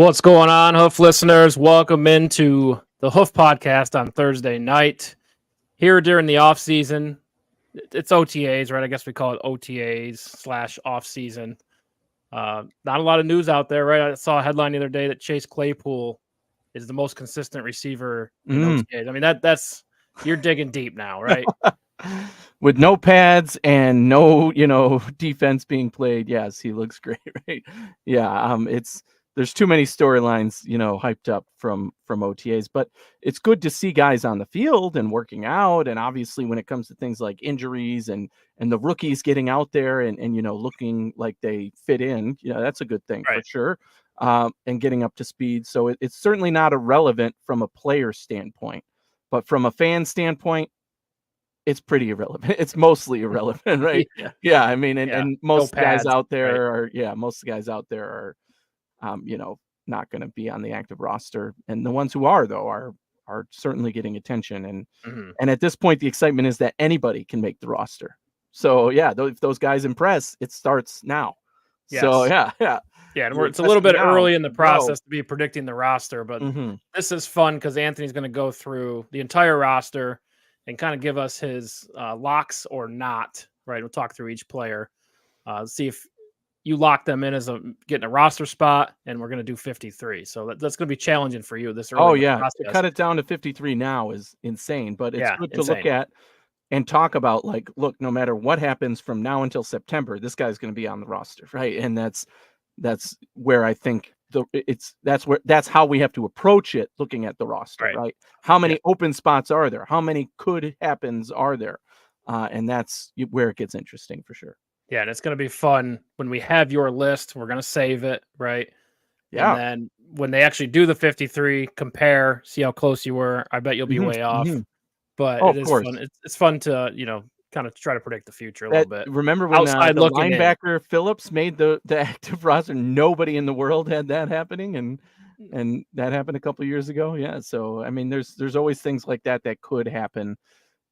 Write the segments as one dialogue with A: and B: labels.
A: What's going on, Hoof listeners? Welcome into the Hoof Podcast on Thursday night. Here during the off season, it's OTAs, right? I guess we call it OTAs / off season. Not a lot of news out there, right? I saw a headline the other day that Chase Claypool is the most consistent receiver in OTAs. I mean, that's you're digging deep now, right?
B: With no pads and no, defense being played. Yes, he looks great, right? Yeah, there's too many storylines, hyped up from OTAs, but it's good to see guys on the field and working out. And obviously when it comes to things like injuries and the rookies getting out there and looking like they fit in, that's a good thing for sure. And getting up to speed. So it's certainly not irrelevant from a player standpoint, but from a fan standpoint, it's pretty irrelevant. It's mostly irrelevant, right? Yeah. I mean, and most guys out there most guys out there are, not going to be on the active roster. And the ones who are, though, are certainly getting attention. And at this point, the excitement is that anybody can make the roster. So, yeah, if those guys impress, it starts now.
A: Yes.
B: So, yeah.
A: Yeah, and it's a little bit early in the process to be predicting the roster, but this is fun because Anthony's going to go through the entire roster and kind of give us his locks or not, right? We'll talk through each player, see if you lock them in as getting a roster spot, and we're going to do 53. So that's going to be challenging for you this early.
B: Oh, yeah. To cut it down to 53 now is insane, but it's good to look at and talk about, look, no matter what happens from now until September, this guy's going to be on the roster, right? And that's where I think that's how we have to approach it, looking at the roster, right? How many open spots are there? How many could happens are there? And that's where it gets interesting for sure.
A: Yeah, and it's going to be fun when we have your list. We're going to save it, right?
B: Yeah.
A: And then when they actually do the 53, compare, see how close you were. I bet you'll be way off. But it is fun. It's fun to, kind of try to predict the future a little bit.
B: Remember when the linebacker Phillips made the active roster? Nobody in the world had that happening, and that happened a couple of years ago. Yeah, so I mean, there's always things like that could happen,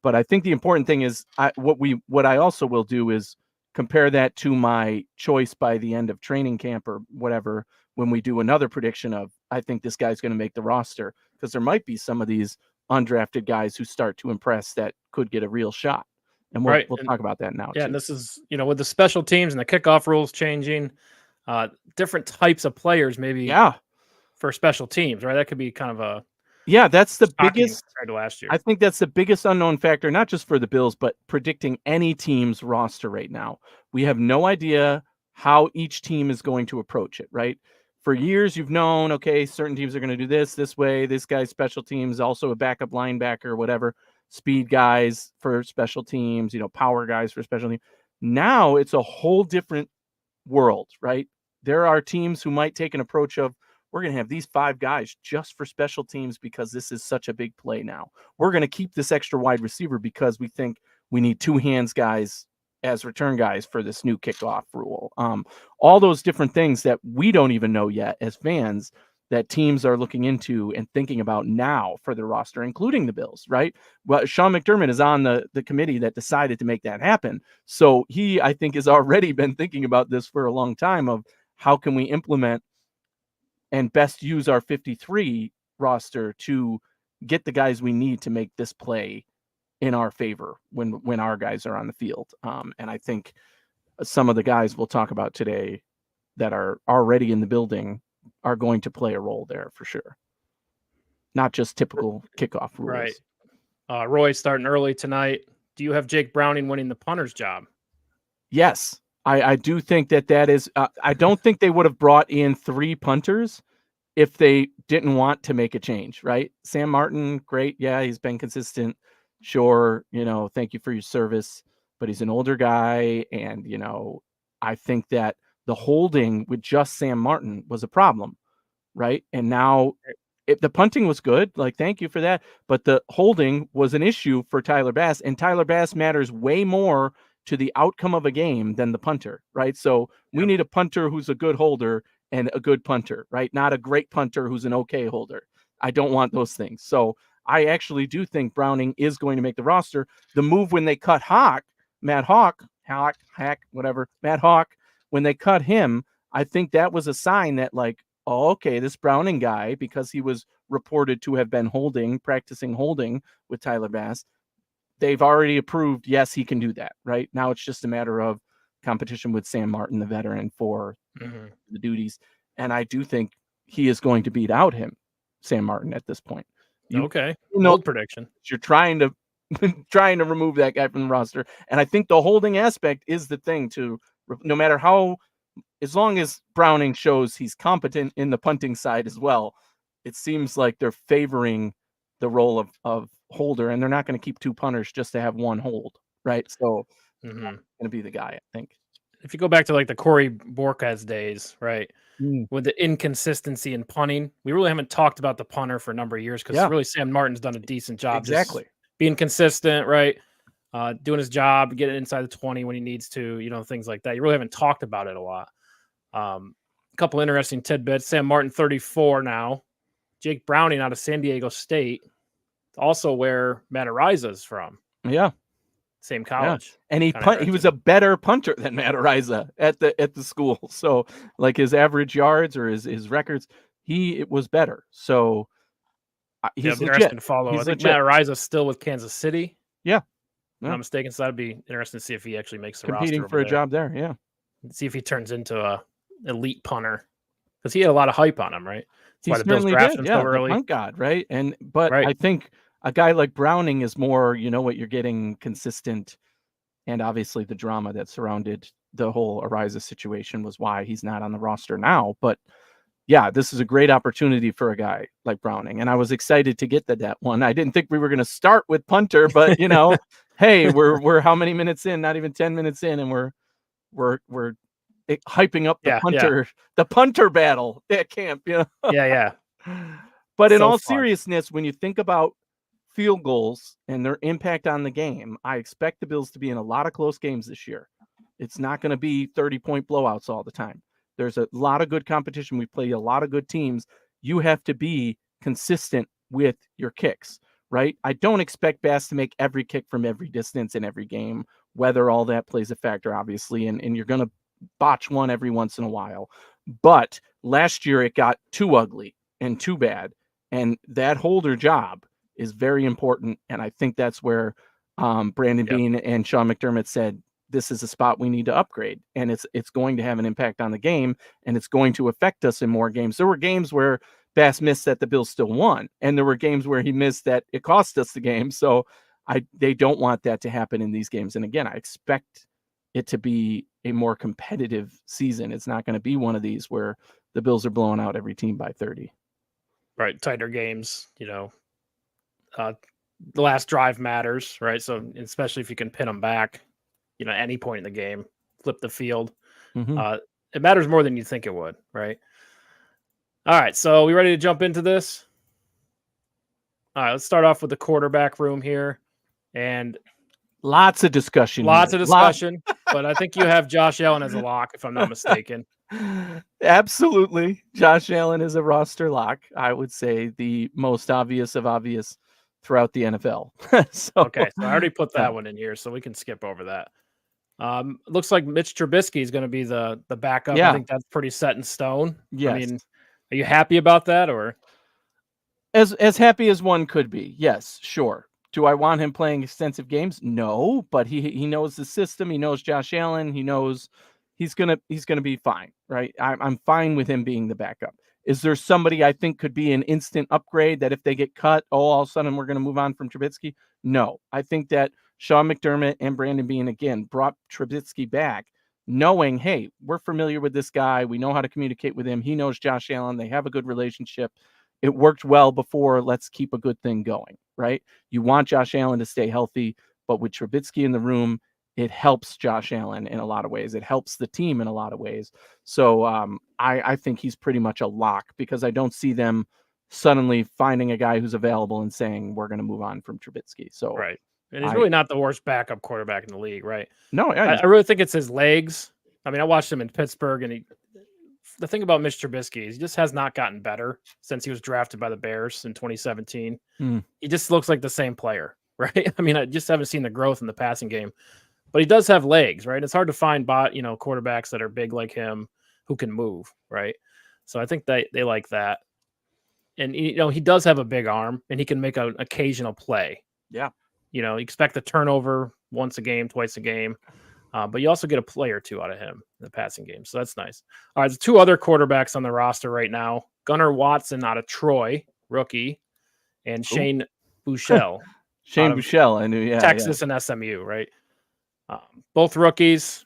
B: but I think the important thing is what I also will do is compare that to my choice by the end of training camp or whatever when we do another prediction of I think this guy's going to make the roster, because there might be some of these undrafted guys who start to impress that could get a real shot. And we'll talk about that now.
A: Yeah, and this is, with the special teams and the kickoff rules changing, different types of players maybe for special teams, right? That could be kind of a
B: that's the biggest
A: compared to last year.
B: I think that's the biggest unknown factor, not just for the Bills, but predicting any team's roster right now. We have no idea how each team is going to approach it, right? For years, you've known, okay, certain teams are going to do this way. This guy's special teams, also a backup linebacker, whatever. Speed guys for special teams, power guys for special teams. Now it's a whole different world, right? There are teams who might take an approach of, we're going to have these 5 guys just for special teams because this is such a big play now. We're going to keep this extra wide receiver because we think we need 2 hands guys as return guys for this new kickoff rule. All those different things that we don't even know yet as fans that teams are looking into and thinking about now for their roster, including the Bills, right? Well, Sean McDermott is on the committee that decided to make that happen. So he, I think, has already been thinking about this for a long time of how can we implement and best use our 53 roster to get the guys we need to make this play in our favor when our guys are on the field. And I think some of the guys we'll talk about today that are already in the building are going to play a role there for sure. Not just typical kickoff rules.
A: Right. Roy's starting early tonight. Do you have Jake Browning winning the punter's job?
B: Yes. I do think that is I don't think they would have brought in 3 punters if they didn't want to make a change, right? Sam Martin, great. Yeah, he's been consistent. Sure, thank you for your service, but he's an older guy. And, I think that the holding with just Sam Martin was a problem, right? And now if the punting was good, thank you for that. But the holding was an issue for Tyler Bass, and Tyler Bass matters way more to the outcome of a game than the punter, right? So we need a punter who's a good holder and a good punter, right? Not a great punter who's an okay holder. I don't want those things. So I actually do think Browning is going to make the roster. The move when they cut Matt Hawk, when they cut him, I think that was a sign that oh, okay, this Browning guy, because he was reported to have been practicing holding with Tyler Bass, they've already approved, yes, he can do that, right? Now it's just a matter of competition with Sam Martin, the veteran, for the duties. And I do think he is going to beat out Sam Martin at this point.
A: Okay. Bold prediction.
B: You're trying to remove that guy from the roster. And I think the holding aspect is the thing no matter how, as long as Browning shows he's competent in the punting side as well, it seems like they're favoring the role of holder, and they're not going to keep two punters just to have one hold, right? So going to be the guy, I think.
A: If you go back to like the Corey Borquez days, right, with the inconsistency in punting, we really haven't talked about the punter for a number of years because really Sam Martin's done a decent job
B: exactly
A: just being consistent, right, doing his job, getting inside the 20 when he needs to, things like that. You really haven't talked about it a lot. A couple interesting tidbits. Sam Martin, 34 now. Jake Browning out of San Diego State, also where Matt Ariza is from.
B: Yeah.
A: Same college.
B: Yeah. And he was a better punter than Matt Ariza at the school. So like his average yards or his records, it was better. So he's
A: interesting to follow. I think Matt Ariza's still with Kansas City.
B: Yeah.
A: If I'm not mistaken. So that'd be interesting to see if he actually makes the
B: competing
A: roster
B: for a job there. Yeah.
A: See if he turns into a elite punter. Because he had a lot of hype on him, right?
B: He certainly did. Yeah, the punt god, right? But I think a guy like Browning is more, what you're getting, consistent, and obviously the drama that surrounded the whole Ariza situation was why he's not on the roster now. But yeah, this is a great opportunity for a guy like Browning, and I was excited to get that one. I didn't think we were going to start with punter, but hey, we're how many minutes in? Not even 10 minutes in, and we're hyping up the punter battle at camp.
A: Yeah.
B: But in all seriousness, when you think about field goals and their impact on the game, I expect the Bills to be in a lot of close games this year. It's not going to be 30-point blowouts all the time. There's a lot of good competition. We play a lot of good teams. You have to be consistent with your kicks, right? I don't expect Bass to make every kick from every distance in every game, whether all that plays a factor, obviously, and you're going to botch one every once in a while. But last year it got too ugly and too bad. And that holder job is very important. And I think that's where Brandon Beane and Sean McDermott said, this is a spot we need to upgrade. And it's going to have an impact on the game, and it's going to affect us in more games. There were games where Bass missed that the Bills still won. And there were games where he missed that it cost us the game. So they don't want that to happen in these games. And again, I expect it to be a more competitive season. It's not going to be one of these where the Bills are blowing out every team by 30.
A: Right. Tighter games, the last drive matters, right? So especially if you can pin them back, any point in the game, flip the field. It matters more than you think it would, right? All right. So we ready to jump into this? All right. Let's start off with the quarterback room here. And
B: lots of discussion.
A: But I think you have Josh Allen as a lock, if I'm not mistaken.
B: Absolutely. Josh Allen is a roster lock. I would say the most obvious of obvious throughout the NFL.
A: Okay, so I already put that one in here, so we can skip over that. Looks like Mitch Trubisky is going to be the backup. I think that's pretty set in stone.
B: Yes.
A: I mean, are you happy about that, or
B: as happy as one could be? Yes, sure. Do I want him playing extensive games? No, but he knows the system. He knows Josh Allen. He knows he's gonna be fine, right? I'm fine with him being the backup. Is there somebody I think could be an instant upgrade that if they get cut, all of a sudden we're going to move on from Trubisky? No, I think that Sean McDermott and Brandon Beane again brought Trubisky back, knowing, hey, we're familiar with this guy. We know how to communicate with him. He knows Josh Allen. They have a good relationship. It worked well before. Let's keep a good thing going, right? You want Josh Allen to stay healthy, but with Trubisky in the room, it helps Josh Allen in a lot of ways. It helps the team in a lot of ways. So I think he's pretty much a lock because I don't see them suddenly finding a guy who's available and saying, we're going to move on from Trubisky. So
A: right. And he's really not the worst backup quarterback in the league, right?
B: No,
A: I really think it's his legs. I mean, I watched him in Pittsburgh, and the thing about Mitch Trubisky is he just has not gotten better since he was drafted by the Bears in 2017. He just looks like the same player, right? I mean, I just haven't seen the growth in the passing game. But he does have legs, right? It's hard to find quarterbacks that are big like him who can move, right? So I think they like that. And, he does have a big arm, and he can make an occasional play.
B: Yeah.
A: Expect a turnover once a game, twice a game. But you also get a play or two out of him in the passing game. So that's nice. All right, there's two other quarterbacks on the roster right now. Gunnar Watson out of Troy, rookie, and Shane Buechele.
B: Shane Buechele, I knew, yeah.
A: Texas and SMU, right? Both rookies.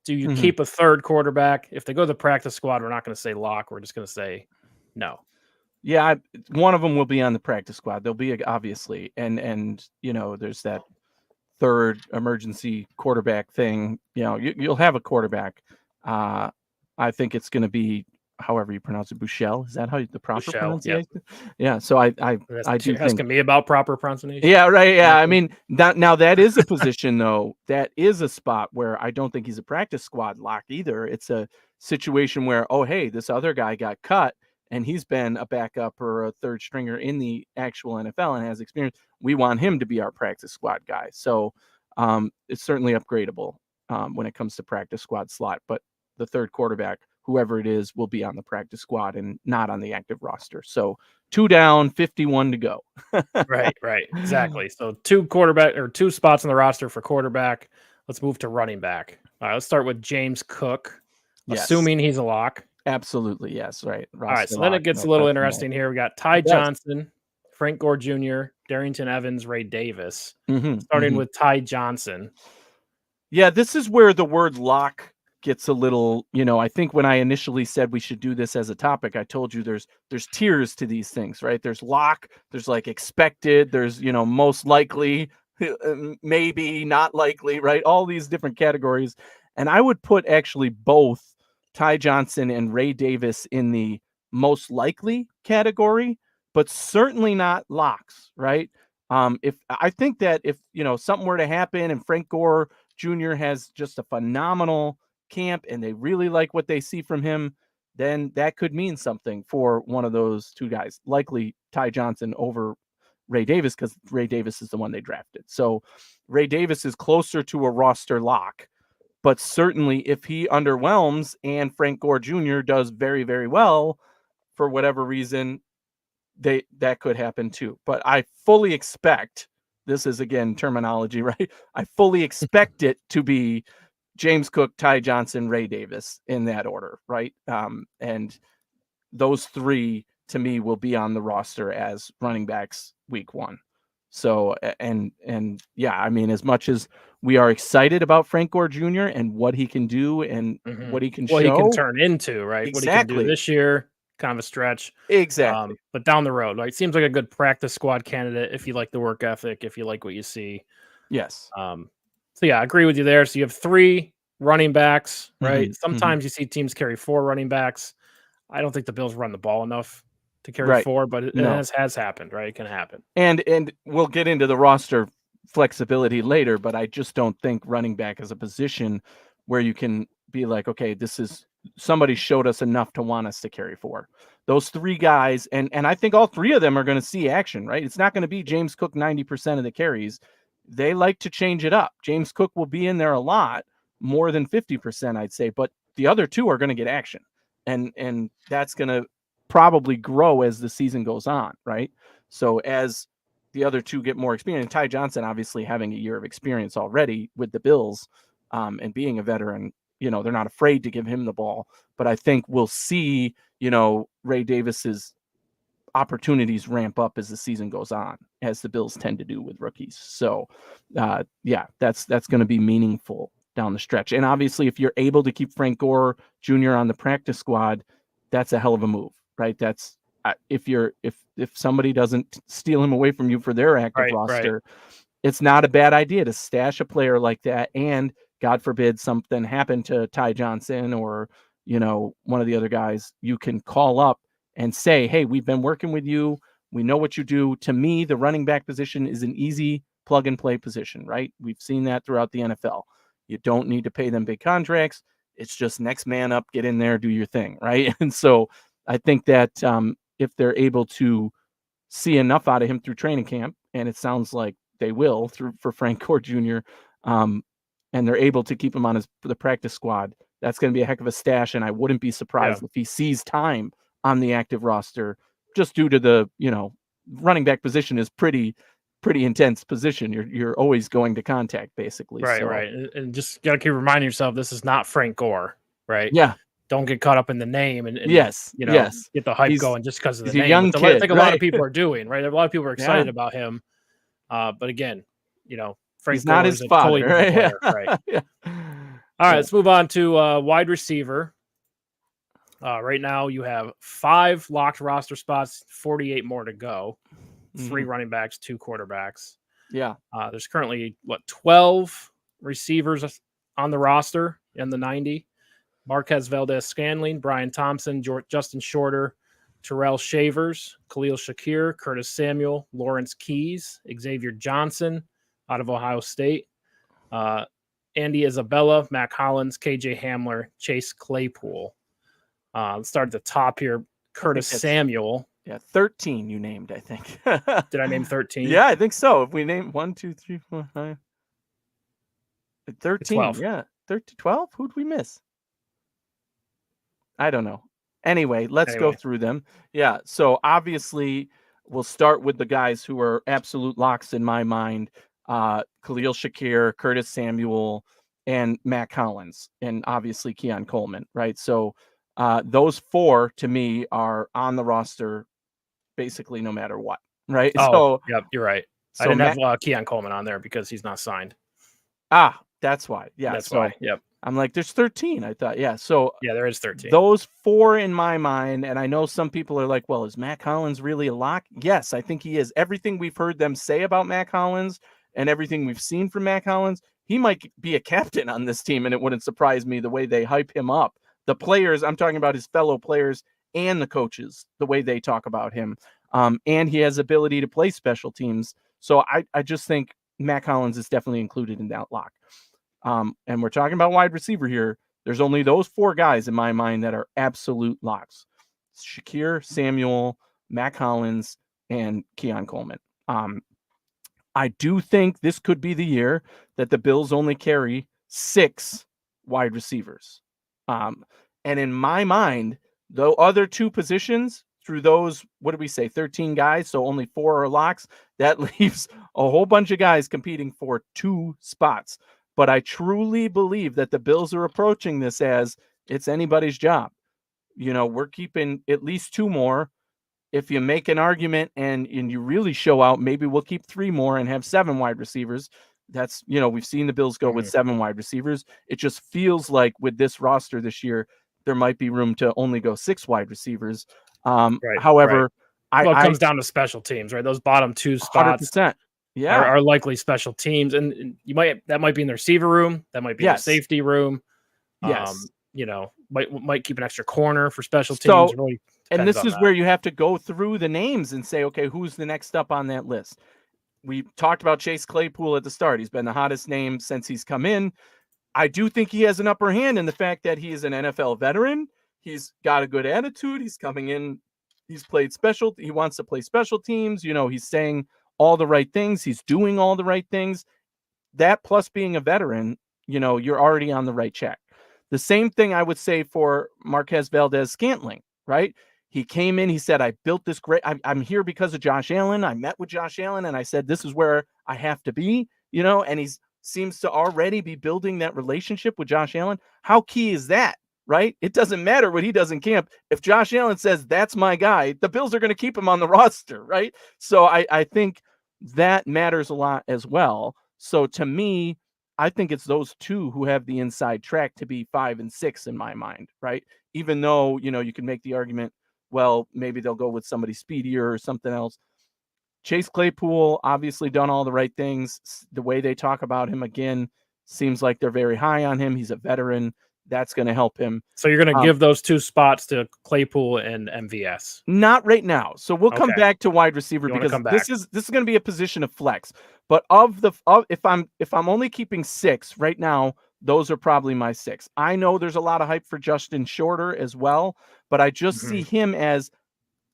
A: Do you keep a third quarterback? If they go to the practice squad, we're not going to say lock. We're just going to say no.
B: Yeah, one of them will be on the practice squad. They'll be, obviously. And there's that third emergency quarterback thing. You'll have a quarterback. I think it's going to be however you pronounce it, Buechele. Is that how the proper pronunciation? Yep. Yeah. So I do
A: asking me about proper pronunciation.
B: Yeah, right. Yeah. I mean, now that is a position though. That is a spot where I don't think he's a practice squad lock either. It's a situation where, oh, hey, this other guy got cut and he's been a backup or a third stringer in the actual NFL and has experience. We want him to be our practice squad guy. So it's certainly upgradable when it comes to practice squad slot. But the third quarterback, whoever it is, will be on the practice squad and not on the active roster. So 2 down, 51 to go.
A: Right, exactly. So two spots on the roster for quarterback. Let's move to running back. All right, let's start with James Cook, assuming he's a lock.
B: Absolutely, yes, right.
A: All right, so then it gets a little interesting here. We got Ty Johnson, Frank Gore Jr., Darrington Evans, Ray Davis. Starting with Ty Johnson.
B: Yeah, this is where the word lock gets a little, I think when I initially said we should do this as a topic, I told you there's tiers to these things, right? There's lock, there's like expected, there's, most likely, maybe not likely, right? All these different categories. And I would put actually both Ty Johnson and Ray Davis in the most likely category, but certainly not locks, right? If I think that if, something were to happen and Frank Gore Jr. has just a phenomenal camp and they really like what they see from him, then that could mean something for one of those two guys, likely Ty Johnson over Ray Davis, because Ray Davis is the one they drafted. So Ray Davis is closer to a roster lock, but certainly if he underwhelms and Frank Gore Jr. does very, very well for whatever reason, that could happen too. But I fully expect, this is again terminology, right? I fully expect it to be James Cook, Ty Johnson, Ray Davis in that order, right? And those three to me will be on the roster as running backs week 1. So, and yeah, I mean, as much as we are excited about Frank Gore Jr. and what he can do and what he can show,
A: he can turn into, right?
B: Exactly.
A: What he can do this year, kind of a stretch.
B: Exactly.
A: But down the road, like, seems like a good practice squad candidate if you like the work ethic, if you like what you see.
B: Yes.
A: So yeah, I agree with you there. So you have 3 running backs, right? Sometimes you see teams carry 4 running backs. I don't think the Bills run the ball enough to carry 4, but it has happened, right? It can happen.
B: And we'll get into the roster flexibility later, but I just don't think running back is a position where you can be like, okay, this is somebody showed us enough to want us to carry 4. Those 3 guys, and I think all 3 of them are going to see action, right? It's not going to be James Cook 90% of the carries. They like to change it up. James Cook will be in there a lot, more than 50%, I'd say, but the other 2 are going to get action. And that's going to probably grow as the season goes on, right? So as the other 2 get more experience, Ty Johnson obviously having a year of experience already with the Bills, and being a veteran, they're not afraid to give him the ball. But I think we'll see, Ray Davis's opportunities ramp up as the season goes on, as the Bills tend to do with rookies. So yeah, that's going to be meaningful down the stretch. And obviously if you're able to keep Frank Gore Jr. on the practice squad, that's a hell of a move, right? That's if somebody doesn't steal him away from you for their active roster, it's not a bad idea to stash a player like that. And God forbid something happened to Ty Johnson or, one of the other guys, you can call up and say, hey, we've been working with you. We know what you do. To me, the running back position is an easy plug and play position, right? We've seen that throughout the NFL. You don't need to pay them big contracts. It's just next man up, get in there, do your thing, right? And so I think that if they're able to see enough out of him through training camp, and it sounds like they will for Frank Gore Jr., and they're able to keep him on the practice squad, That's going to be a heck of a stash, and I wouldn't be surprised if he sees time on the active roster just due to the, running back position is pretty intense position. You're always going to contact, basically.
A: Right,
B: so.
A: right. And just got to keep reminding yourself this is not Frank Gore, right?
B: Yeah.
A: Don't get caught up in the name and
B: yes,
A: get the hype going just because of the
B: he's
A: name.
B: a young
A: kid,
B: I
A: think a lot of people are doing, right? A lot of people are excited about him. But again, Frank
B: he's not
A: Gore
B: his
A: is a
B: father,
A: totally different player, right?
B: yeah.
A: All right, let's move on to wide receiver. Right now, you have 5 locked roster spots, 48 more to go. 3 running backs, 2 quarterbacks.
B: Yeah.
A: There's currently 12 receivers on the roster in the 90. Marquez Valdez-Scantling, Brian Thompson, Justin Shorter, Terrell Shavers, Khalil Shakir, Curtis Samuel, Lawrence Keys, Xavier Johnson out of Ohio State, Andy Isabella, Mac Hollins, KJ Hamler, Chase Claypool. Let's start at the top here. Curtis Samuel.
B: Yeah, 13 you named, I think.
A: Did I name 13?
B: Yeah, I think so. If we name 1, 2, 3, 4, 5. 13.
A: 12.
B: Yeah. 13, 12? Who'd we miss? I don't know. Anyway, let's go through them. Yeah. So obviously we'll start with the guys who are absolute locks in my mind. Khalil Shakir, Curtis Samuel, and Mac Hollins, and obviously Keon Coleman, right? So those 4 to me are on the roster basically no matter what, right?
A: Oh, yep, you're right.
B: So
A: I didn't have Keon Coleman on there because he's not signed.
B: That's why. Yeah,
A: that's why. Yep.
B: I'm like, there's 13. I thought, yeah. So
A: yeah, there is 13.
B: Those 4 in my mind, and I know some people are like, well, is Mac Hollins really a lock? Yes, I think he is. Everything we've heard them say about Mac Hollins and everything we've seen from Mac Hollins, he might be a captain on this team, and it wouldn't surprise me the way they hype him up. The players, I'm talking about his fellow players and the coaches, the way they talk about him. And he has ability to play special teams. So I just think Mac Hollins is definitely included in that lock. And we're talking about wide receiver here. There's only those 4 guys in my mind that are absolute locks. Shakir, Samuel, Mac Hollins, and Keon Coleman. I do think this could be the year that the Bills only carry 6 wide receivers. And in my mind, the other 2 positions through those, what did we say, 13 guys, so only 4 are locks, that leaves a whole bunch of guys competing for 2 spots. But I truly believe that the Bills are approaching this as it's anybody's job. We're keeping at least 2 more. If you make an argument and you really show out, maybe we'll keep 3 more and have 7 wide receivers. That's, we've seen the Bills go with 7 wide receivers. It just feels like with this roster this year, there might be room to only go 6 wide receivers. However,
A: it comes down to special teams, right? Those bottom 2 spots
B: 100%. Yeah,
A: are likely special teams, and that might be in the receiver room, that might be in the safety room.
B: Yes,
A: might keep an extra corner for special teams.
B: So, really, and this is where you have to go through the names and say, okay, who's the next up on that list? We talked about Chase Claypool at the start. He's been the hottest name since he's come in. I do think he has an upper hand in the fact that he is an NFL veteran. He's got a good attitude. He's coming in. He's played special. He wants to play special teams. He's saying all the right things. He's doing all the right things. That plus being a veteran, you're already on the right track. The same thing I would say for Marquez Valdez-Scantling, right? He came in, he said, I built this great, I'm here because of Josh Allen. I met with Josh Allen and I said, this is where I have to be, and he seems to already be building that relationship with Josh Allen. How key is that, right? It doesn't matter what he does in camp. If Josh Allen says, that's my guy, the Bills are going to keep him on the roster, right? So I think that matters a lot as well. So to me, I think it's those 2 who have the inside track to be 5 and 6 in my mind, right? Even though, you can make the argument, well, maybe they'll go with somebody speedier or something else. Chase Claypool obviously done all the right things. The way they talk about him, again, seems like they're very high on him. He's a veteran. That's going to help him.
A: So you're going to give those 2 spots to Claypool and MVS?
B: Not right now. So we'll come back to wide receiver because this is going to be a position of flex. But if I'm only keeping 6 right now, those are probably my 6. I know there's a lot of hype for Justin Shorter as well, but I just see him as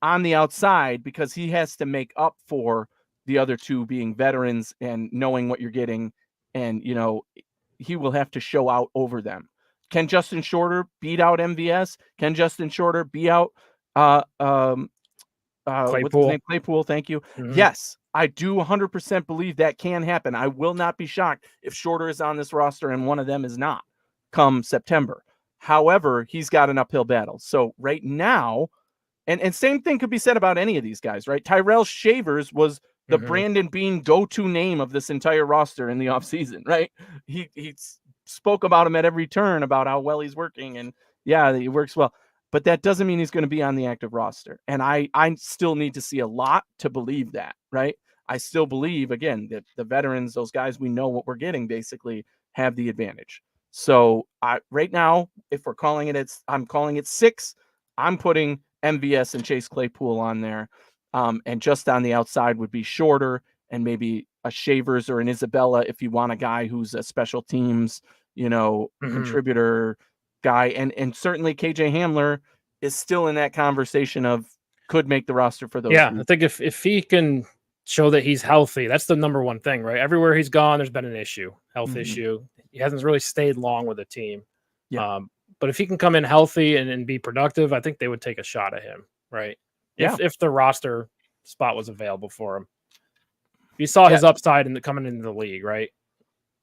B: on the outside because he has to make up for the other 2 being veterans and knowing what you're getting. And, he will have to show out over them. Can Justin Shorter beat out MVS? Can Justin Shorter beat out what's his name? Claypool, thank you.
A: Mhm.
B: Yes, I do 100% believe that can happen. I will not be shocked if Shorter is on this roster and one of them is not come September. However, he's got an uphill battle. So right now, and same thing could be said about any of these guys, right? Tyrell Shavers was the Brandon Beane go-to name of this entire roster in the offseason, right? He spoke about him at every turn about how well he's working, and yeah, he works well. But that doesn't mean he's going to be on the active roster. And I still need to see a lot to believe that, right? I still believe, again, that the veterans, those guys, we know what we're getting, basically have the advantage. So right now, if we're calling it, I'm calling it 6. I'm putting MVS and Chase Claypool on there. And just on the outside would be Shorter and maybe a Shavers or an Isabella if you want a guy who's a special teams, contributor guy. And certainly KJ Hamler is still in that conversation of could make the roster for those.
A: Yeah, I think if he can show that he's healthy, that's the number one thing, right? Everywhere he's gone, there's been an issue, health issue. He hasn't really stayed long with the team.
B: Yeah.
A: But if he can come in healthy and be productive, I think they would take a shot at him, right?
B: Yeah.
A: If the roster spot was available for him. You saw his upside coming into the league, right?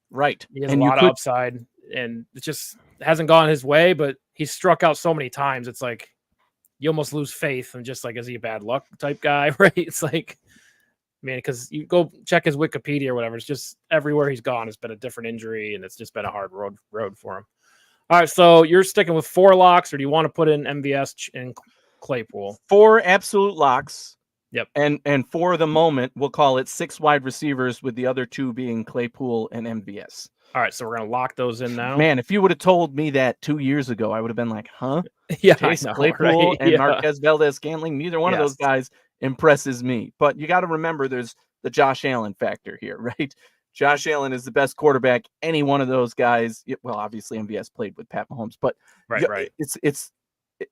B: Right.
A: He has a lot of upside, and it just hasn't gone his way, but he's struck out so many times. It's like you almost lose faith and just like, is he a bad luck type guy, right? It's like, because you go check his Wikipedia or whatever. It's just everywhere he's gone, it's been a different injury, and it's just been a hard road for him. All right, so you're sticking with 4 locks, or do you want to put in MVS and Claypool?
B: 4 absolute locks.
A: Yep.
B: And for the moment, we'll call it 6 wide receivers, with the other 2 being Claypool and MVS.
A: All right, so we're going to lock those in now.
B: Man, if you would have told me that 2 years ago, I would have been like, huh?
A: Yeah,
B: Chase Claypool and Marquez Valdez-Scantling, neither one of those guys impresses me. But you got to remember there's the Josh Allen factor here, right? Josh Allen is the best quarterback. Any one of those guys, well, obviously MVS played with Pat Mahomes, but
A: right.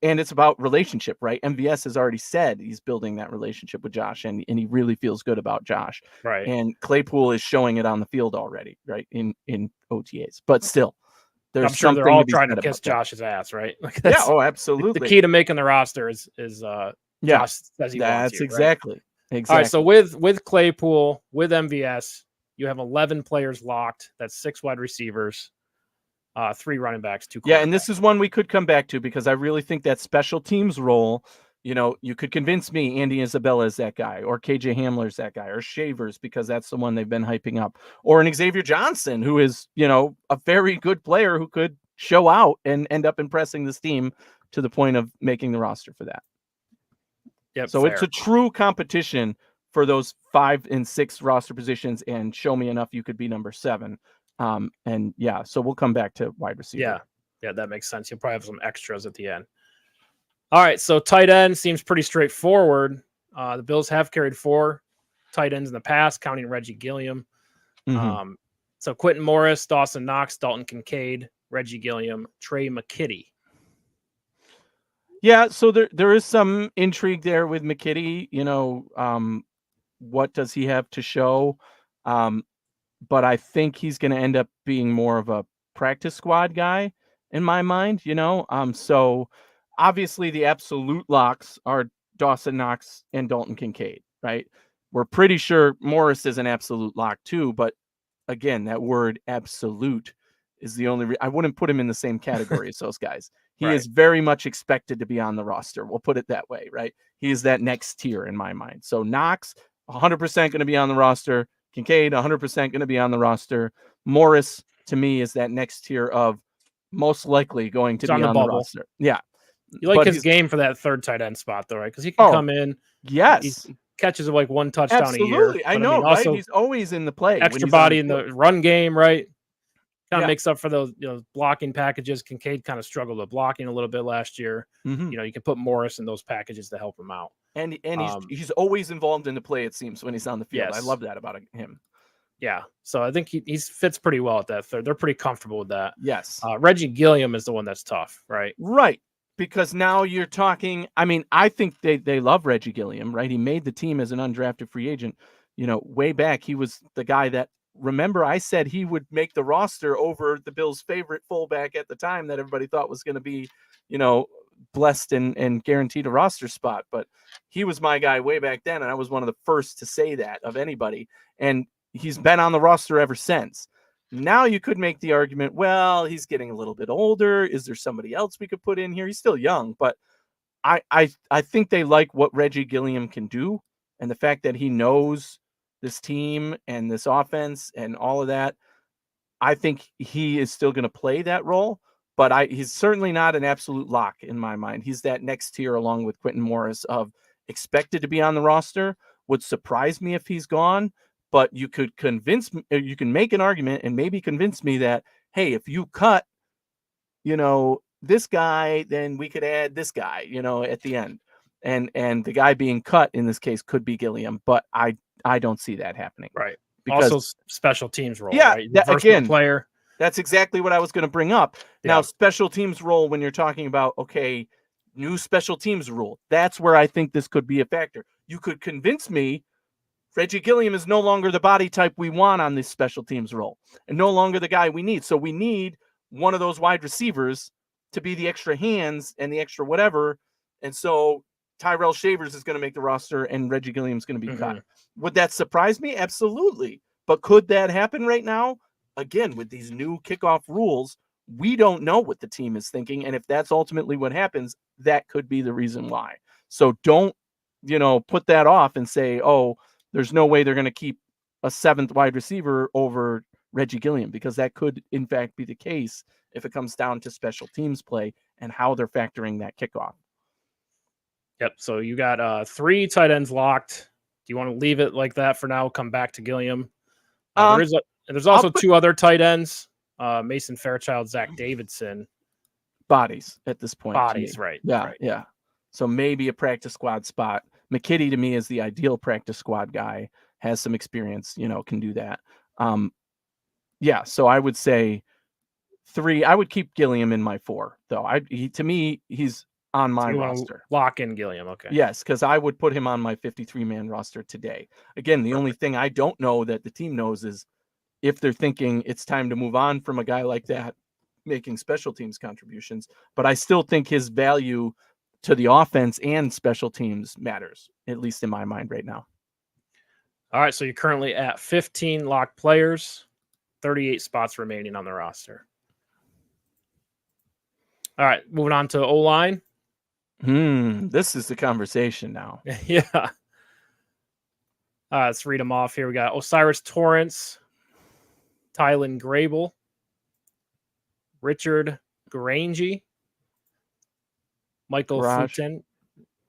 B: It's about relationship, right? MVS has already said he's building that relationship with Josh, and he really feels good about Josh.
A: Right.
B: And Claypool is showing it on the field already, right? In OTAs. But still,
A: I'm sure they're all trying to kiss Josh's ass, right?
B: Like absolutely.
A: The key to making the roster is Josh says he wants you,
B: exactly.
A: Right? All right, so with Claypool, with MVS, you have 11 players locked. That's 6 wide receivers. 3 running backs, 2 quarterbacks.
B: Yeah, and this is one we could come back to because I really think that special teams role, you could convince me Andy Isabella is that guy, or KJ Hamler is that guy, or Shavers, because that's the one they've been hyping up, or an Xavier Johnson, who is, a very good player who could show out and end up impressing this team to the point of making the roster for that.
A: Yep.
B: So it's a true competition for those 5 and 6 roster positions, and show me enough you could be number 7. So we'll come back to wide receiver.
A: Yeah, that makes sense. You'll probably have some extras at the end. All right, so tight end seems pretty straightforward. The Bills have carried 4 tight ends in the past, counting Reggie Gilliam. So Quentin Morris, Dawson Knox, Dalton Kincaid, Reggie Gilliam, Trey McKitty.
B: Yeah, so there is some intrigue there with McKitty. What does he have to show? But I think he's going to end up being more of a practice squad guy in my mind, So obviously the absolute locks are Dawson Knox and Dalton Kincaid, right? We're pretty sure Morris is an absolute lock too, but again, that word absolute is the only I wouldn't put him in the same category as those guys. He is very much expected to be on the roster. We'll put it that way, right? He is that next tier in my mind. So Knox, 100% going to be on the roster. Kincaid, 100% going to be on the roster. Morris, to me, is that next tier of most likely going to be on the roster. Yeah.
A: You like his game for that 3rd tight end spot, though, right? Because he can come in.
B: Yes.
A: He catches like 1 touchdown a year.
B: Absolutely. I know, right? He's always in the play.
A: Extra body in the run game, right? Kind of makes up for those blocking packages. Kincaid kind of struggled with blocking a little bit last year. You can put Morris in those packages to help him out.
B: And he's always involved in the play, it seems, when he's on the field.
A: Yes.
B: I love that about him.
A: Yeah. So I think he fits pretty well at that 3rd. They're pretty comfortable with that.
B: Yes.
A: Reggie Gilliam is the one that's tough, right?
B: Right. Because now you're talking, I think they love Reggie Gilliam, right? He made the team as an undrafted free agent. Way back, he was the guy that remember I said he would make the roster over the Bills' favorite fullback at the time that everybody thought was going to be, blessed and guaranteed a roster spot. But he was my guy way back then, and I was one of the first to say that of anybody. And he's been on the roster ever since. Now you could make the argument, well, he's getting a little bit older. Is there somebody else we could put in here? He's still young, but I think they like what Reggie Gilliam can do, and the fact that he knows this team and this offense and all of that. I think he is still going to play that role, but he's certainly not an absolute lock in my mind. He's that next tier along with Quentin Morris of expected to be on the roster. Would surprise me if he's gone, but you could you can make an argument and maybe convince me that, hey, if you cut, this guy, then we could add this guy, at the end. And the guy being cut in this case could be Gilliam, but I don't see that happening.
A: Right.
B: Because,
A: also special teams role.
B: Yeah,
A: right?
B: Again,
A: player.
B: That's exactly what I was going to bring up.
A: Yeah.
B: Now, special teams role, when you're talking about, okay, new special teams rule, that's where I think this could be a factor. You could convince me Reggie Gilliam is no longer the body type we want on this special teams role and no longer the guy we need. So we need one of those wide receivers to be the extra hands and the extra whatever. And so Tyrell Shavers is going to make the roster and Reggie Gilliam is going to be cut. Would that surprise me? Absolutely. But could that happen right now? Again, with these new kickoff rules, we don't know what the team is thinking. And if that's ultimately what happens, that could be the reason why. So don't, put that off and say, oh, there's no way they're going to keep a seventh wide receiver over Reggie Gilliam, because that could in fact be the case if it comes down to special teams play and how they're factoring that kickoff.
A: Yep. So you got 3 tight ends locked. Do you want to leave it like that for now? Come back to Gilliam. There's also 2 other tight ends, Mason Fairchild, Zach Davidson.
B: Bodies at this point.
A: Bodies, right.
B: Yeah,
A: right.
B: yeah. So maybe a practice squad spot. McKitty to me is the ideal practice squad guy, has some experience, can do that. Yeah, so I would say 3. I would keep Gilliam in my 4, though. To me, he's on my roster.
A: Lock in Gilliam, okay.
B: Yes, because I would put him on my 53-man roster today. Again, the only thing I don't know that the team knows is if they're thinking it's time to move on from a guy like that making special teams contributions. But I still think his value to the offense and special teams matters, at least in my mind right now.
A: All right, so you're currently at 15 locked players, 38 spots remaining on the roster. All right, moving on to O-line.
B: This is the conversation now.
A: Yeah. Let's read them off here. We got Osiris Torrance, Tylen Grable, Richard Garangi, Michael Fulton.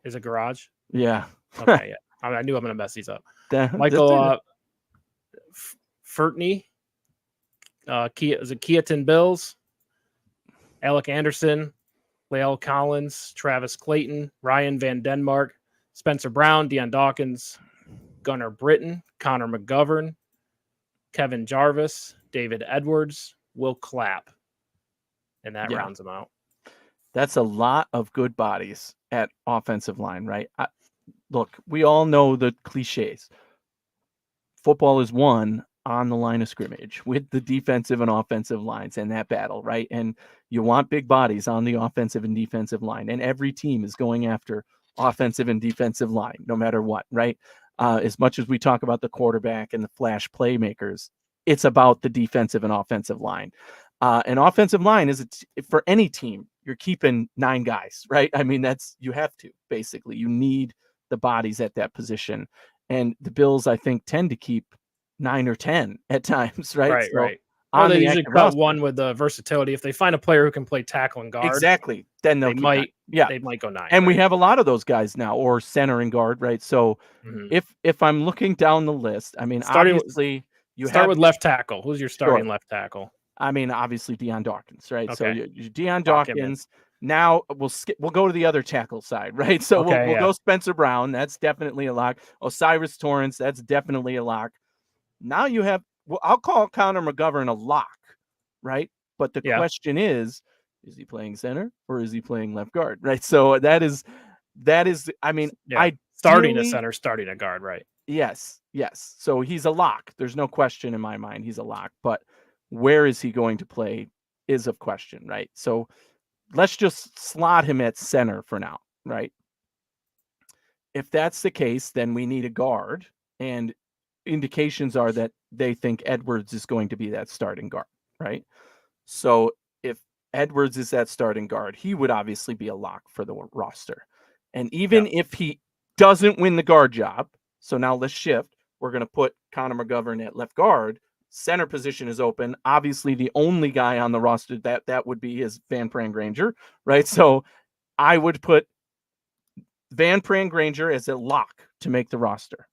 A: Is it Garage?
B: Yeah.
A: Okay, yeah. I knew I'm going to mess these up. Michael Furtney, Keaton Bills, Alec Anderson, Lael Collins, Travis Clayton, Ryan Van Denmark, Spencer Brown, Deion Dawkins, Gunnar Britton, Connor McGovern, Kevin Jarvis, David Edwards, Will Clapp. And that rounds them out.
B: That's a lot of good bodies at offensive line, right? Look, we all know the cliches. Football is won on the line of scrimmage with the defensive and offensive lines and that battle, right? And you want big bodies on the offensive and defensive line. And every team is going after offensive and defensive line, no matter what, right? As much as we talk about the quarterback and the flash playmakers, it's about the defensive and offensive line. And offensive line is for any team, you're keeping 9 guys, right? I mean, you have to, basically. You need the bodies at that position. And the Bills, I think, tend to keep 9 or 10 at times, right?
A: Right. Or they usually cut one with the versatility. If they find a player who can play tackle and guard,
B: exactly, then they might
A: go 9.
B: And we have a lot of those guys now, or center and guard, right? So if I'm looking down the list, I mean, obviously
A: start with left tackle. Who's your starting left tackle?
B: I mean, obviously Deion Dawkins, right?
A: Okay.
B: So you Deion Dawkins. Now we'll go to the other tackle side, right? So we'll go Spencer Brown. That's definitely a lock. Osiris Torrance. That's definitely a lock. Now you have, I'll call Connor McGovern a lock, right? But the question is he playing center or is he playing left guard, right? So that is, I mean,
A: Starting a
B: ideally,
A: center, starting a guard, right?
B: yes. So he's a lock. There's no question in my mind he's a lock. But where is he going to play is of question, right? So let's just slot him at center for now, right? If that's the case, then we need a guard, and indications are that they think Edwards is going to be that starting guard, right? So if Edwards is that starting guard, he would obviously be a lock for the roster. And even if he doesn't win the guard job, so now let's shift. We're going to put Connor McGovern at left guard. Center position is open. Obviously, the only guy on the roster that would be is Van Pran-Granger, right? So I would put Van Pran-Granger as a lock to make the roster.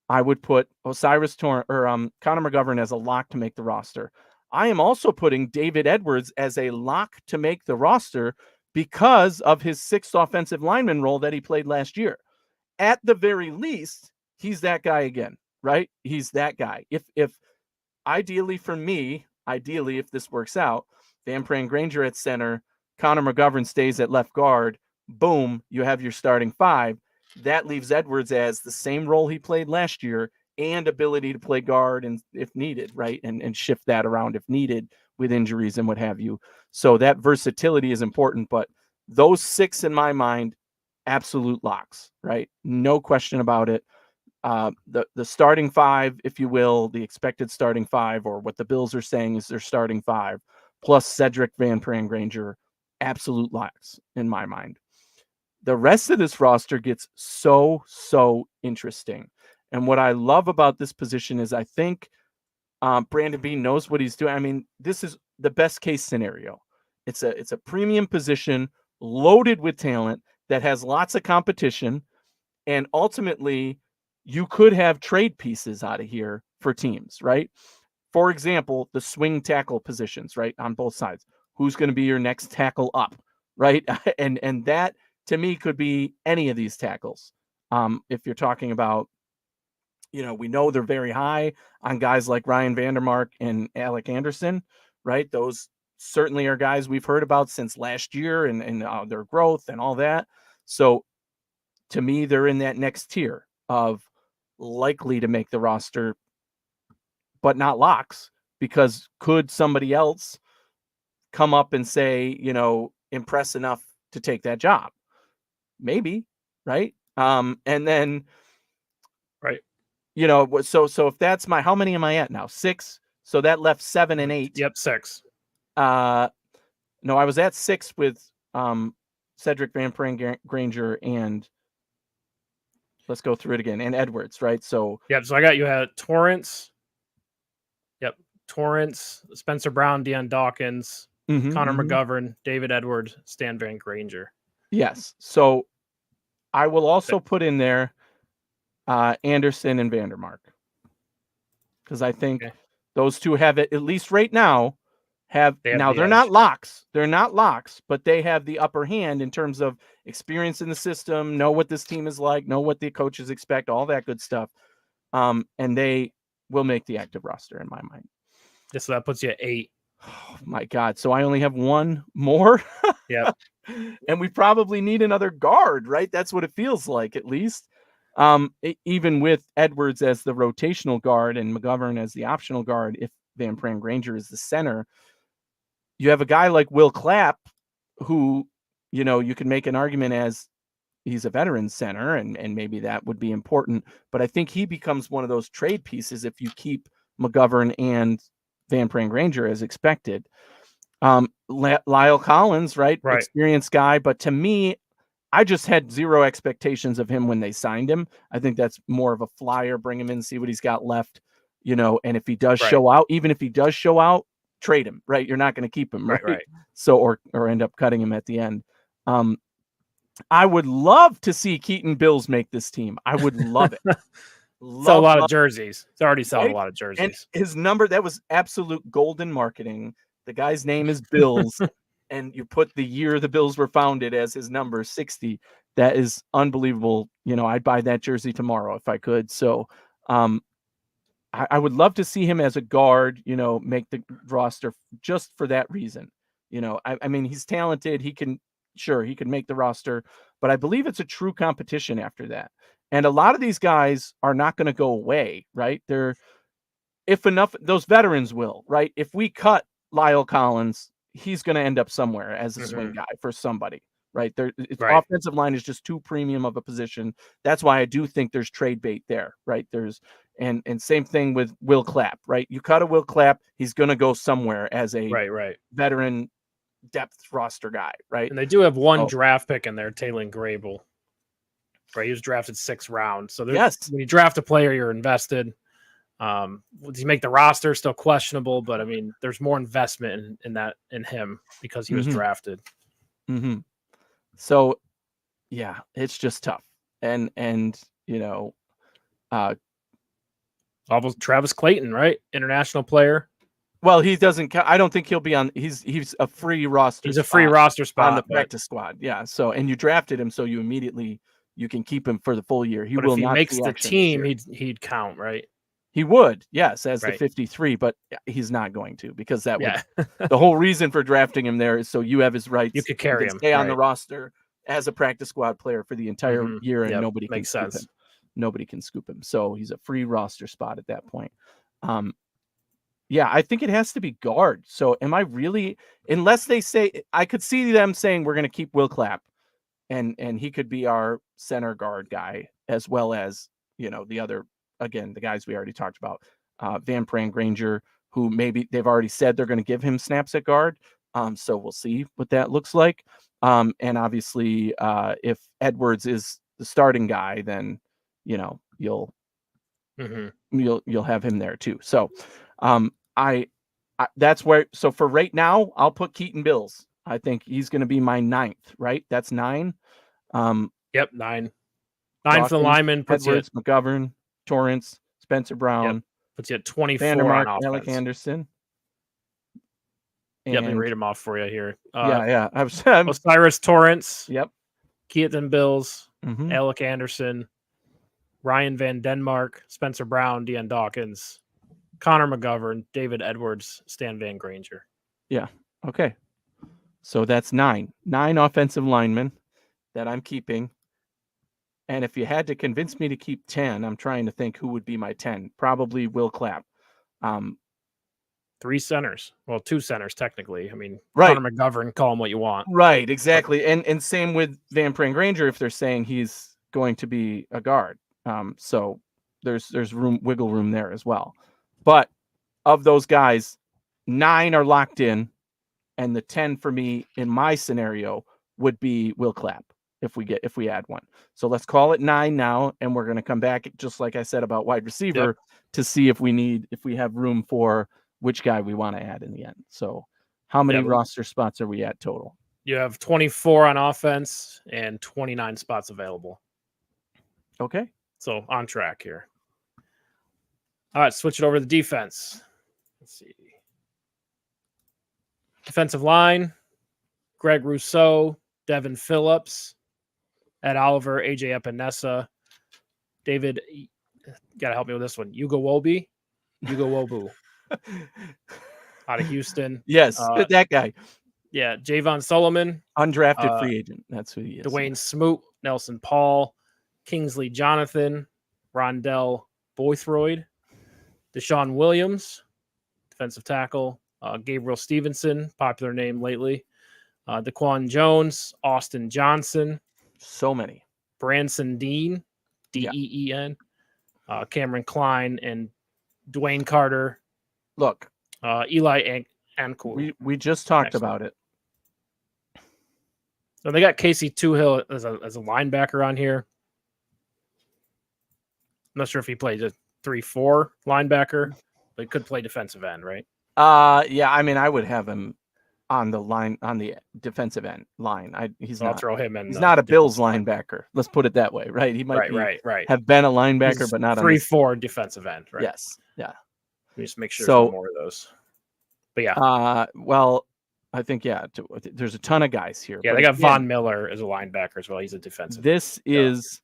B: I would put Connor McGovern as a lock to make the roster. I am also putting David Edwards as a lock to make the roster because of his sixth offensive lineman role that he played last year. At the very least, he's that guy again, right? He's that guy. If ideally for me, if this works out, Van Pran-Granger at center, Connor McGovern stays at left guard, boom, you have your starting five. That leaves Edwards as the same role he played last year and ability to play guard and if needed, right? And shift that around if needed with injuries and what have you. So that versatility is important, but those six in my mind, absolute locks, right? No question about it. The starting five, if you will, the expected starting five, or what the Bills are saying is their starting five, plus Cedric Van Pran-Granger, absolute locks in my mind. The rest of this roster gets so interesting. And what I love about this position is I think Brandon Beane knows what he's doing. I mean, this is the best case scenario. It's a premium position loaded with talent that has lots of competition. And ultimately, you could have trade pieces out of here for teams, right? For example, the swing tackle positions, right, on both sides. Who's going to be your next tackle up, right? And that, to me, could be any of these tackles. If you're talking about, we know they're very high on guys like Ryan Vandermark and Alec Anderson, right? Those certainly are guys we've heard about since last year and their growth and all that. So to me, they're in that next tier of likely to make the roster, but not locks, because could somebody else come up and say, impress enough to take that job? Maybe, right? And then,
A: right.
B: So if that's how many am I at now? 6. So that left 7 and 8.
A: Yep, 6.
B: No, I was at 6 with Cedric Van Pran-Granger and let's go through it again. And Edwards, right? So
A: I got you at Torrance. Yep, Torrance, Spencer Brown, Deion Dawkins, Connor McGovern, David Edwards, Stan Van Granger.
B: Yes. So I will also put in there Anderson and Vandermark, because I think those two have it, at least right now. They're not locks. They're not locks, but they have the upper hand in terms of experience in the system, know what this team is like, know what the coaches expect, all that good stuff. And they will make the active roster in my mind.
A: So that puts you at 8.
B: Oh my God. So I only have one more.
A: Yep.
B: And we probably need another guard, right? That's what it feels like, at least. Even with Edwards as the rotational guard and McGovern as the optional guard, if Van Pran-Granger is the center, you have a guy like Will Clapp, who, you can make an argument as he's a veteran center, and maybe that would be important. But I think he becomes one of those trade pieces if you keep McGovern and Van Pran-Granger as expected. Lyle Collins, right? Experienced guy. But to me, I just had zero expectations of him when they signed him. I think that's more of a flyer, bring him in, see what he's got left, and if he does show out, even if he does show out, trade him, right? You're not going to keep him, right? So, or end up cutting him at the end. I would love to see Keaton Bills make this team. I would love it.
A: Sell a lot of jerseys. It's already selling a lot of jerseys.
B: And his number, that was absolute golden marketing. The guy's name is Bills, and you put the year the Bills were founded as his number, 60. That is unbelievable. I'd buy that jersey tomorrow if I could. So, I would love to see him as a guard, make the roster just for that reason. I mean, he's talented. He can sure, he could make the roster, but I believe it's a true competition after that. And a lot of these guys are not going to go away, right? If enough, those veterans will, right? If we cut Lyle Collins, he's going to end up somewhere as a swing guy for somebody, right? Offensive line is just too premium of a position. That's why I do think there's trade bait there, right? And same thing with Will Clapp, right? You cut a Will Clapp, he's going to go somewhere as a veteran depth roster guy, right?
A: And they do have one draft pick in there, Taylor Grable. Right, he was drafted 6th round. So when you draft a player, you're invested. Does he make the roster? Still questionable, but I mean, there's more investment in him because he was drafted.
B: Mm-hmm. So, yeah, it's just tough. And you know,
A: Travis Clayton, right? International player.
B: Well, he doesn't. I don't think he'll be on. He's a free roster.
A: He's a free roster spot
B: on the practice squad. Yeah. So, and you drafted him, so you can keep him for the full year.
A: But if he makes the team, he'd count, right?
B: He would, yes, as the 53, but he's not going to, because that would the whole reason for drafting him there is so you have his rights.
A: You could carry him,
B: stay on the roster as a practice squad player for the entire year, and nobody can scoop him. Nobody can scoop him. So he's a free roster spot at that point. Yeah, I think it has to be guard. So am I really, unless they say, I could see them saying we're going to keep Will Clapp, and he could be our center guard guy, as well as, you know, the other, again, the guys we already talked about, Van Granger, who maybe they've already said they're going to give him snaps at guard. So we'll see what that looks like. And obviously, if Edwards is the starting guy, then, you know, you'll have him there too. So I that's where, so for right now, I'll put Keaton Bills. I think he's going to be my 9th, right? That's 9.
A: Yep, 9. 9 for the lineman. Puts
B: Edwards, McGovern, Torrance, Spencer Brown.
A: Yep. Puts you at 24
B: Vandermark,
A: on offense.
B: Alec Anderson.
A: Yep, let me read them off for you here.
B: Osiris
A: Torrance.
B: Yep.
A: Keaton Bills, Alec Anderson, Ryan Van Denmark, Spencer Brown, Deion Dawkins, Connor McGovern, David Edwards, Stan Van Granger.
B: Yeah. Okay. So that's 9 offensive linemen that I'm keeping. And if you had to convince me to keep 10, I'm trying to think who would be my 10. Probably Will Clapp.
A: 3 centers. Well, 2 centers, technically. I mean,
B: right.
A: Connor McGovern, call him what you want.
B: Right, exactly. And same with Van Granger if they're saying he's going to be a guard. So there's wiggle room there as well. But of those guys, 9 are locked in, and the 10 for me in my scenario would be Will Clapp if we add one. So let's call it 9 now, and we're going to come back, just like I said about wide receiver, to see if we have room for which guy we want to add in the end. So how many roster spots are we at total?
A: You have 24 on offense and 29 spots available.
B: Okay.
A: So on track here. All right, switch it over to the defense. Let's see. Defensive line, Greg Rousseau, Devin Phillips, Ed Oliver, AJ Epinesa, David, got to help me with this one, Ugo Wobu. Out of Houston.
B: Yes, that guy.
A: Yeah, Javon Solomon.
B: Undrafted free agent. That's who he is.
A: Dwayne Smoot, Nelson Paul, Kingsley Jonathan, Rondell Boythroyd, Deshaun Williams, defensive tackle, Gabriel Stevenson, popular name lately, Daquan Jones, Austin Johnson.
B: So many.
A: Branson Dean, Deen, Cameron Klein, and Dwayne Carter.
B: Look,
A: Eli Ancool.
B: We just talked about it.
A: So they got Casey Toohill as a linebacker on here. I'm not sure if he plays a 3-4 linebacker, but he could play defensive end, right?
B: Yeah, I mean, I would have him on the line, on the defensive end line.
A: I'll throw him in.
B: He's not a Bills linebacker. Let's put it that way, right? He might have been a linebacker, but not
A: 3-4 defensive end, right?
B: Yes, yeah.
A: Just make sure there's more of those. But yeah.
B: Well, I think there's a ton of guys here.
A: Yeah, they got Von Miller as a linebacker as well. He's a defensive.
B: This is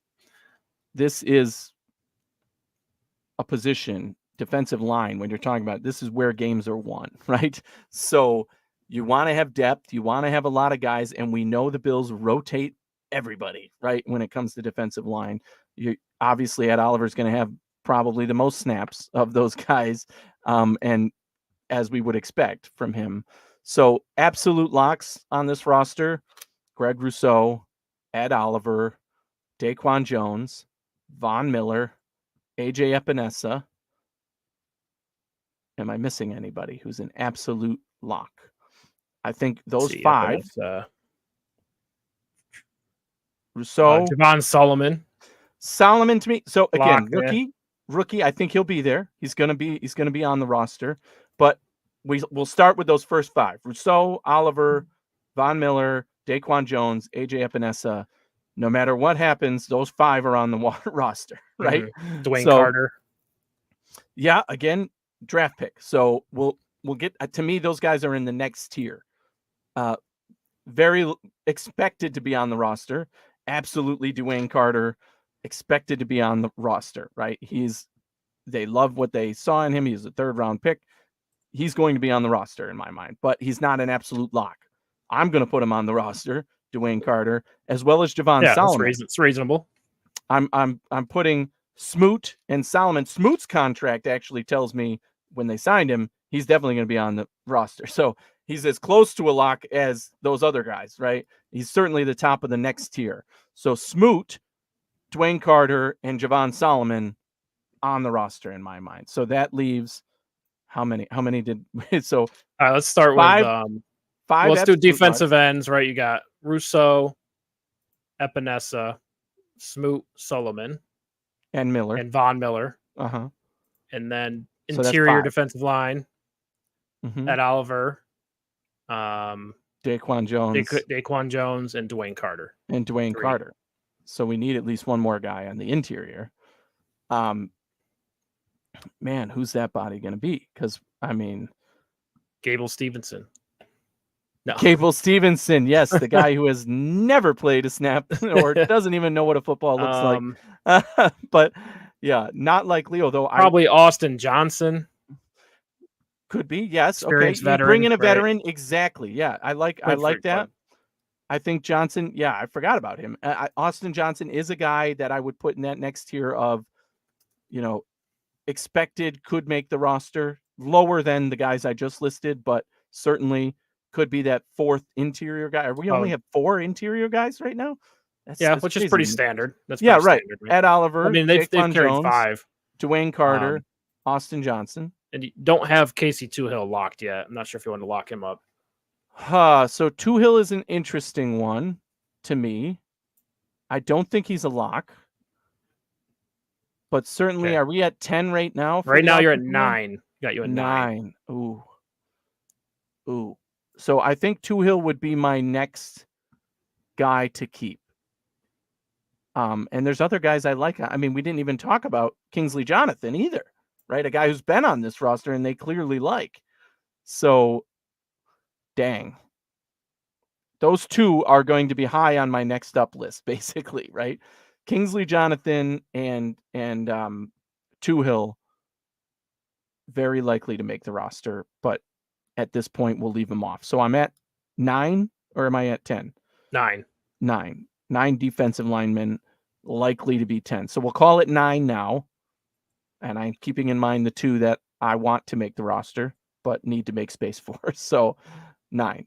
B: a position, defensive line, when you're talking about this is where games are won, right? So You want to have depth. You want to have a lot of guys, and we know the Bills rotate everybody, right? When it comes to defensive line, you obviously Ed Oliver's going to have probably the most snaps of those guys, and as we would expect from him. So absolute locks on this roster: Greg Rousseau, Ed Oliver, Daquan Jones, Von Miller, AJ Epinesa. Am I missing anybody who's an absolute lock? I think those five. Rousseau,
A: Javon
B: Solomon to me. So again,
A: lock,
B: rookie. I think he'll be there. He's gonna be on the roster. But we'll start with those first five: Rousseau, Oliver, Von Miller, Daquan Jones, AJ Epinesa. No matter what happens, those five are on the roster, right?
A: Mm-hmm. Dwayne Carter.
B: Yeah, again, draft pick. So we'll get to me. Those guys are in the next tier. Very expected to be on the roster. Absolutely, Dwayne Carter expected to be on the roster, right? They love what they saw in him. He's a 3rd round pick. He's going to be on the roster in my mind, but he's not an absolute lock. I'm going to put him on the roster, Dwayne Carter, as well as Javon Solomon.
A: It's reasonable.
B: I'm putting Smoot and Solomon. Smoot's contract actually tells me when they signed him, he's definitely going to be on the roster. So he's as close to a lock as those other guys, right? He's certainly the top of the next tier. So Smoot, Dwayne Carter, and Javon Solomon on the roster in my mind. So that leaves how many did so?
A: All right, let's start with five. Let's do defensive ends, right? You got Rousseau, Epinesa, Smoot, Solomon,
B: and Miller,
A: and Von Miller. And then interior defensive line, Ed Oliver,
B: Daquan
A: Jones, and Dwayne Carter.
B: Carter. So we need at least one more guy on the interior. Man, who's that body going to be? Because I mean,
A: Gable Stevenson. No.
B: Gable Stevenson, yes, the guy who has never played a snap or doesn't even know what a football looks like. But yeah, not like Leo though.
A: Probably Austin Johnson.
B: Could be, yes.
A: Experienced
B: Okay,
A: veteran,
B: bring in a veteran, exactly. Yeah, I like that. I think Johnson. Yeah, I forgot about him. Austin Johnson is a guy that I would put in that next tier of, expected could make the roster, lower than the guys I just listed, but certainly could be that 4th interior guy. We only have 4 interior guys right now.
A: That's which crazy. Is pretty standard. That's
B: right.
A: Standard,
B: right? Ed Oliver.
A: I mean, they've carried
B: Jones,
A: 5.
B: Dwayne Carter, Austin Johnson.
A: And you don't have Casey Toohill locked yet. I'm not sure if you want to lock him up.
B: So Toohill is an interesting one to me. I don't think he's a lock. But certainly, Are we at 10 right now?
A: Right now, you're at 9. Got you at 9.
B: Ooh. So I think Toohill would be my next guy to keep. And there's other guys I like. I mean, we didn't even talk about Kingsley Jonathan either, right? A guy who's been on this roster and they clearly like. So, dang. Those 2 are going to be high on my next up list, basically, right? Kingsley Jonathan and Toohill, very likely to make the roster, but at this point we'll leave them off. So I'm at 9, or am I at 10?
A: 9.
B: 9 defensive linemen, likely to be 10. So we'll call it 9 now. And I'm keeping in mind the 2 that I want to make the roster, but need to make space for. So 9.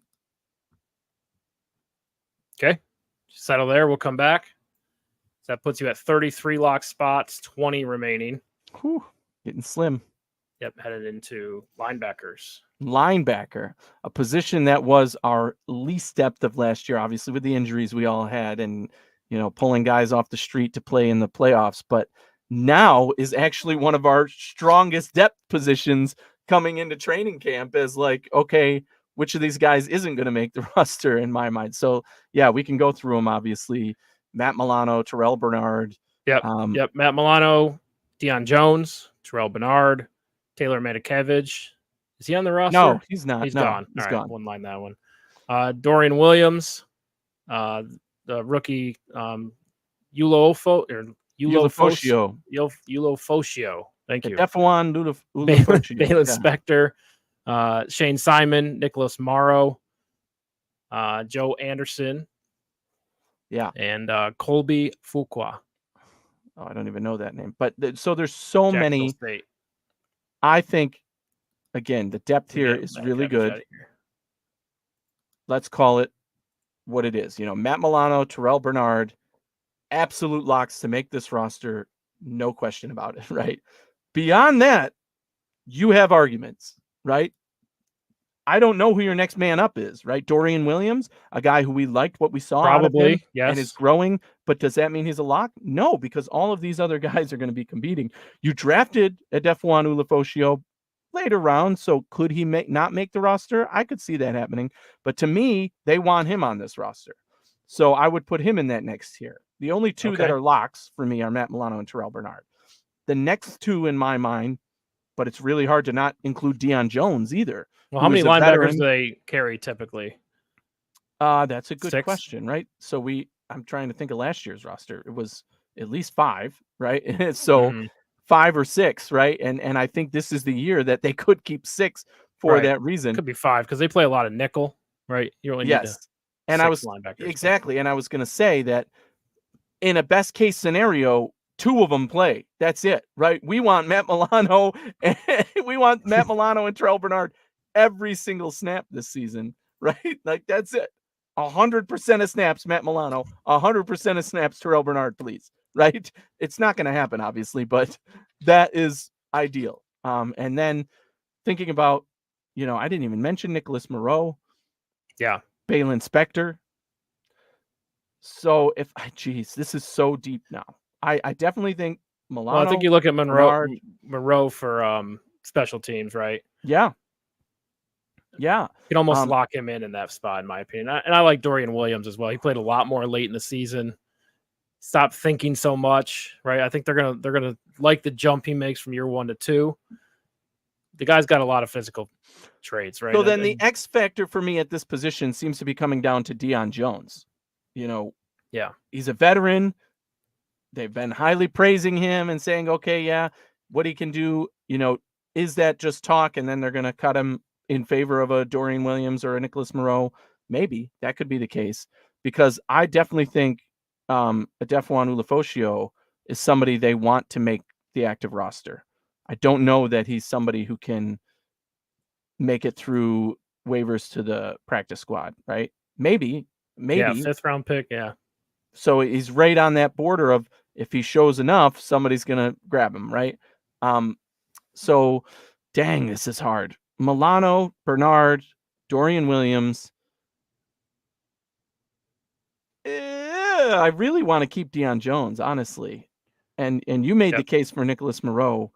A: Okay. Settle there. We'll come back. So that puts you at 33 lock spots, 20 remaining.
B: Whew, getting slim.
A: Yep, headed into linebackers.
B: Linebacker, a position that was our least depth of last year, obviously with the injuries we all had and, pulling guys off the street to play in the playoffs. But now is actually one of our strongest depth positions coming into training camp as okay, which of these guys isn't going to make the roster in my mind? So, yeah, we can go through them, obviously. Matt Milano, Terrell Bernard.
A: Yep. Matt Milano, Deion Jones, Terrell Bernard, Taylor Matakevich. Is he on the roster?
B: No, he's not.
A: He's gone. He's gone. One line that one. Dorian Williams, the rookie, Ulofoshio. Thank you.
B: Balin
A: Balin Spector, Shane Simon, Nicholas Morrow, Joe Anderson, and Colby Fuqua.
B: Oh, I don't even know that name. But so there's so many.
A: State.
B: I think, again, the depth here is really good. Let's call it what it is. Matt Milano, Terrell Bernard, absolute locks to make this roster. No question about it, right? Beyond that, you have arguments, right? I don't know who your next man up is, right? Dorian Williams, a guy who we liked what we saw out of him and is growing, but does that mean he's a lock? No, because all of these other guys are going to be competing. You drafted Adefwan Ulofoshio later round, so could he not make the roster? I could see that happening, but to me, they want him on this roster. So I would put him in that next tier. The only two that are locks for me are Matt Milano and Terrell Bernard. The next two in my mind, but it's really hard to not include Deion Jones either.
A: Well, how many linebackers do they carry typically?
B: That's a good question, right? So I'm trying to think of last year's roster. It was at least 5, right? So 5 or 6, right? And I think this is the year that they could keep 6 for that reason.
A: Could be 5 because they play a lot of nickel, right? You only need
B: and I was exactly, and I was going to say that in a best case scenario, 2 of them play. That's it, right? We want Matt Milano and Terrell Bernard every single snap this season, right? Like that's it. 100% of snaps, Matt Milano. 100% of snaps, Terrell Bernard, please. Right? It's not going to happen, obviously, but that is ideal. And then thinking about, I didn't even mention Nicholas Moreau.
A: Yeah.
B: Balin Spector. So this is so deep now. I definitely think Milano.
A: Well, I think you look at Moreau for special teams, right?
B: Yeah. Yeah.
A: You can almost lock him in that spot, in my opinion. And I like Dorian Williams as well. He played a lot more late in the season. Stop thinking so much, right? I think they're gonna like the jump he makes from year 1 to 2. The guy's got a lot of physical traits, right?
B: So then the X factor for me at this position seems to be coming down to Deion Jones. He's a veteran. They've been highly praising him and saying, okay, what he can do, is that just talk? And then they're going to cut him in favor of a Dorian Williams or a Nicholas Moreau. Maybe that could be the case, because I definitely think Adefwan Ulofoshio is somebody they want to make the active roster. I don't know that he's somebody who can make it through waivers to the practice squad, right? Maybe.
A: Yeah, 5th round pick, yeah.
B: So he's right on that border of, if he shows enough, somebody's going to grab him, right? So, dang, this is hard. Milano, Bernard, Dorian Williams. I really want to keep Deion Jones, honestly. And you made the case for Nicholas Moreau.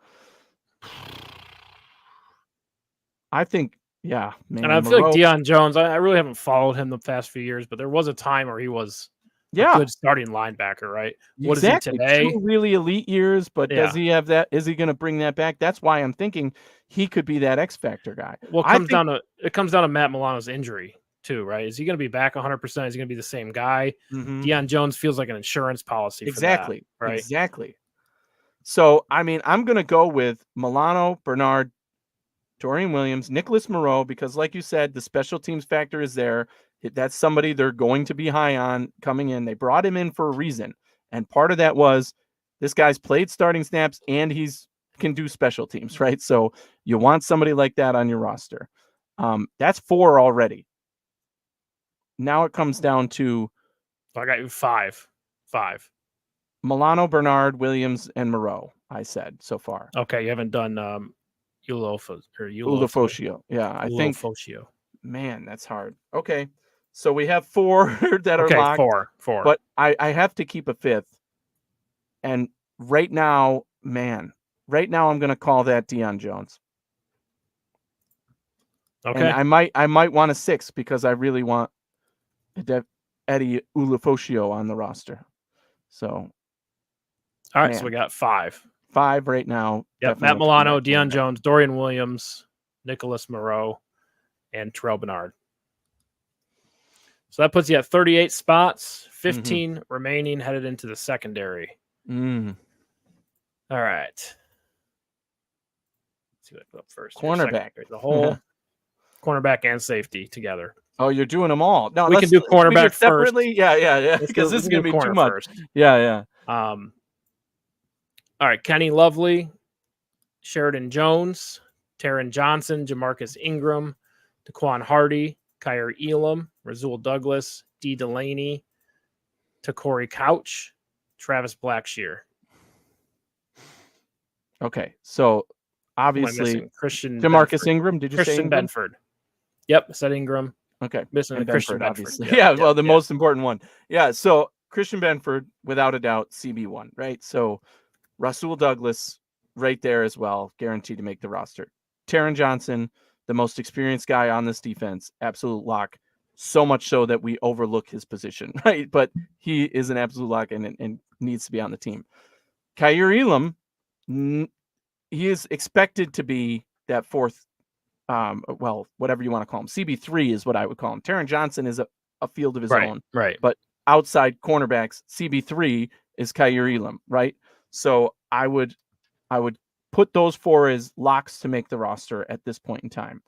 B: I think, man.
A: And I feel like Deion Jones, I really haven't followed him the past few years, but there was a time where he was a good starting linebacker, right? What is he today?
B: 2 really elite years, but does he have that? Is he going to bring that back? That's why I'm thinking he could be that X factor guy.
A: Well, it comes down to Matt Milano's injury too, right? Is he going to be back 100%? Is he going to be the same guy? Deion Jones feels like an insurance policy.
B: Exactly.
A: For that, right?
B: Exactly. So, I'm going to go with Milano, Bernard, Dorian Williams, Nicholas Moreau, because like you said, the special teams factor is there. That's somebody they're going to be high on coming in. They brought him in for a reason. And part of that was this guy's played starting snaps and can do special teams, right? So you want somebody like that on your roster. That's 4 already. Now it comes down to,
A: I got you 5.
B: Milano, Bernard, Williams, and Moreau, I said so far.
A: Okay, you haven't done
B: Ulofoshio. Yeah, I think.
A: Ulofoshio.
B: Man, that's hard. Okay, so we have 4 that are locked.
A: 4.
B: But I have to keep a 5th. And right now I'm going to call that Deion Jones.
A: Okay.
B: And I might want a 6th because I really want Eddie Ulofoshio on the roster. So.
A: All right, so we got 5.
B: 5 right now.
A: Yep, Matt Milano, Deion Jones, Dorian Williams, Nicholas Moreau, and Terrell Bernard. So that puts you at 38 spots, 15 remaining headed into the secondary. All right. Let's see what I put up first.
B: Cornerback.
A: The whole cornerback and safety together.
B: Oh, you're doing them all. No,
A: We can do cornerback
B: separately.
A: first.
B: Yeah. Because this is going to be too much.
A: First.
B: Yeah.
A: All right, Kenny Lovely, Sheridan Jones, Taron Johnson, Jamarcus Ingram, Daquan Hardy, Kyer Elam, Rasul Douglas, D. Delaney, Takori Couch, Travis Blackshear.
B: Okay, so obviously
A: Christian
B: Jamarcus
A: Benford.
B: Ingram. Did you say Ingram?
A: Benford? Yep, I said Ingram.
B: Okay,
A: missing
B: and
A: Christian
B: Benford,
A: Benford.
B: obviously.
A: Yep,
B: Well, the most important one. Yeah, so Christian Benford, without a doubt, CB1, right? So Rasul Douglas, right there as well, guaranteed to make the roster. Taron Johnson, the most experienced guy on this defense, absolute lock. So much so that we overlook his position, right? But he is an absolute lock and needs to be on the team. Kyer Elam, he is expected to be that fourth, whatever you want to call him. CB3 is what I would call him. Taron Johnson is a field of his own.
A: Right.
B: But outside cornerbacks, CB3 is Kyer Elam, right? So I would put those four as locks to make the roster at this point in time.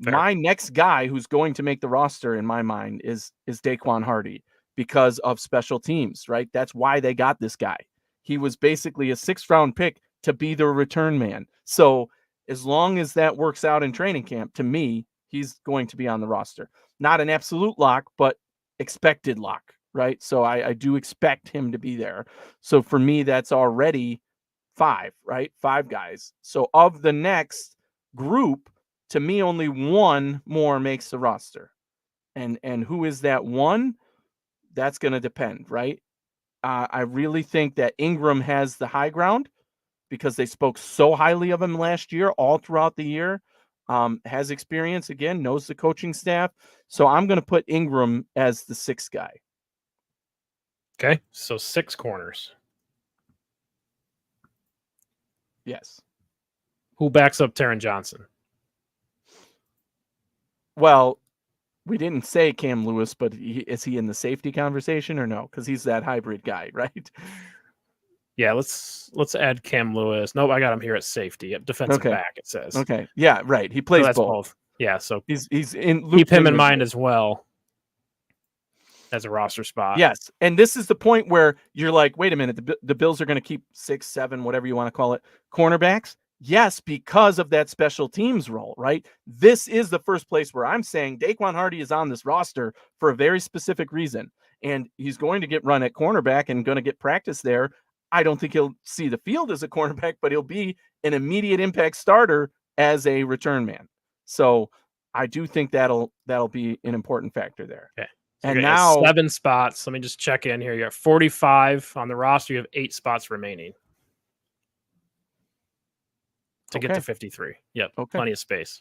B: Fair. My next guy who's going to make the roster in my mind is Daquan Hardy because of special teams, right? That's why they got this guy. He was basically a 6th round pick to be their return man. So as long as that works out in training camp, to me, he's going to be on the roster. Not an absolute lock, but expected lock, right? So I do expect him to be there. So for me, that's already 5, right? 5 guys. So of the next group, to me, only one more makes the roster. And who is that one? That's going to depend, right? I really think that Ingram has the high ground because they spoke so highly of him last year, all throughout the year. Has experience, again, knows the coaching staff. So I'm going to put Ingram as the 6th guy.
A: Okay, so 6 corners.
B: Yes.
A: Who backs up Taron Johnson?
B: Well, we didn't say Cam Lewis, but is he in the safety conversation or no? Because he's that hybrid guy, right?
A: Yeah, let's add Cam Lewis. Nope, I got him here at safety, at defensive back. It says.
B: Okay, yeah, right. He plays both.
A: Yeah, so
B: he's in.
A: Keep him in mind as well as a roster spot.
B: Yes, and this is the point where you're like, wait a minute, the Bills are going to keep 6, 7, whatever you want to call it, cornerbacks. Yes, because of that special teams role, right? This is the first place where I'm saying Daquan Hardy is on this roster for a very specific reason. And he's going to get run at cornerback and going to get practice there. I don't think he'll see the field as a cornerback, but he'll be an immediate impact starter as a return man. So I do think that'll be an important factor there.
A: Okay. So
B: and now
A: 7 spots. Let me just check in here. You got 45 on the roster. You have 8 spots remaining to get to 53. Yep. Okay. Plenty of space.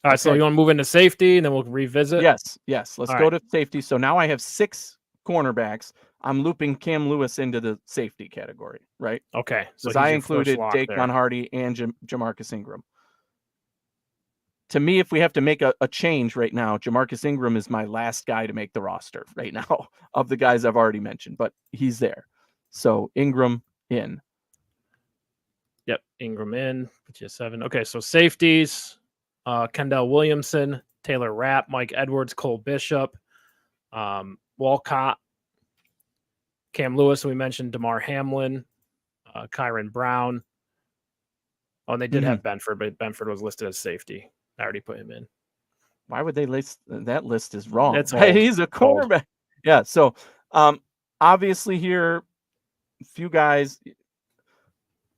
A: All right. So you want to move into safety and then we'll revisit?
B: Yes. Let's go to safety. So now I have 6 cornerbacks. I'm looping Cam Lewis into the safety category, right?
A: Okay.
B: So I included Daquan Hardy and Jamarcus Ingram. To me, if we have to make a change right now, Jamarcus Ingram is my last guy to make the roster right now of the guys I've already mentioned, but he's there. So Ingram in.
A: Yep, Ingram in. Put you 7. Okay, so safeties, Kendall Williamson, Taylor Rapp, Mike Edwards, Cole Bishop, Walcott, Cam Lewis, we mentioned Damar Hamlin, Kyron Brown. Oh, and they did have Benford, but Benford was listed as safety. I already put him in.
B: Why would they list that list is wrong?
A: That's
B: He's a cornerback. Yeah. So obviously here, a few guys.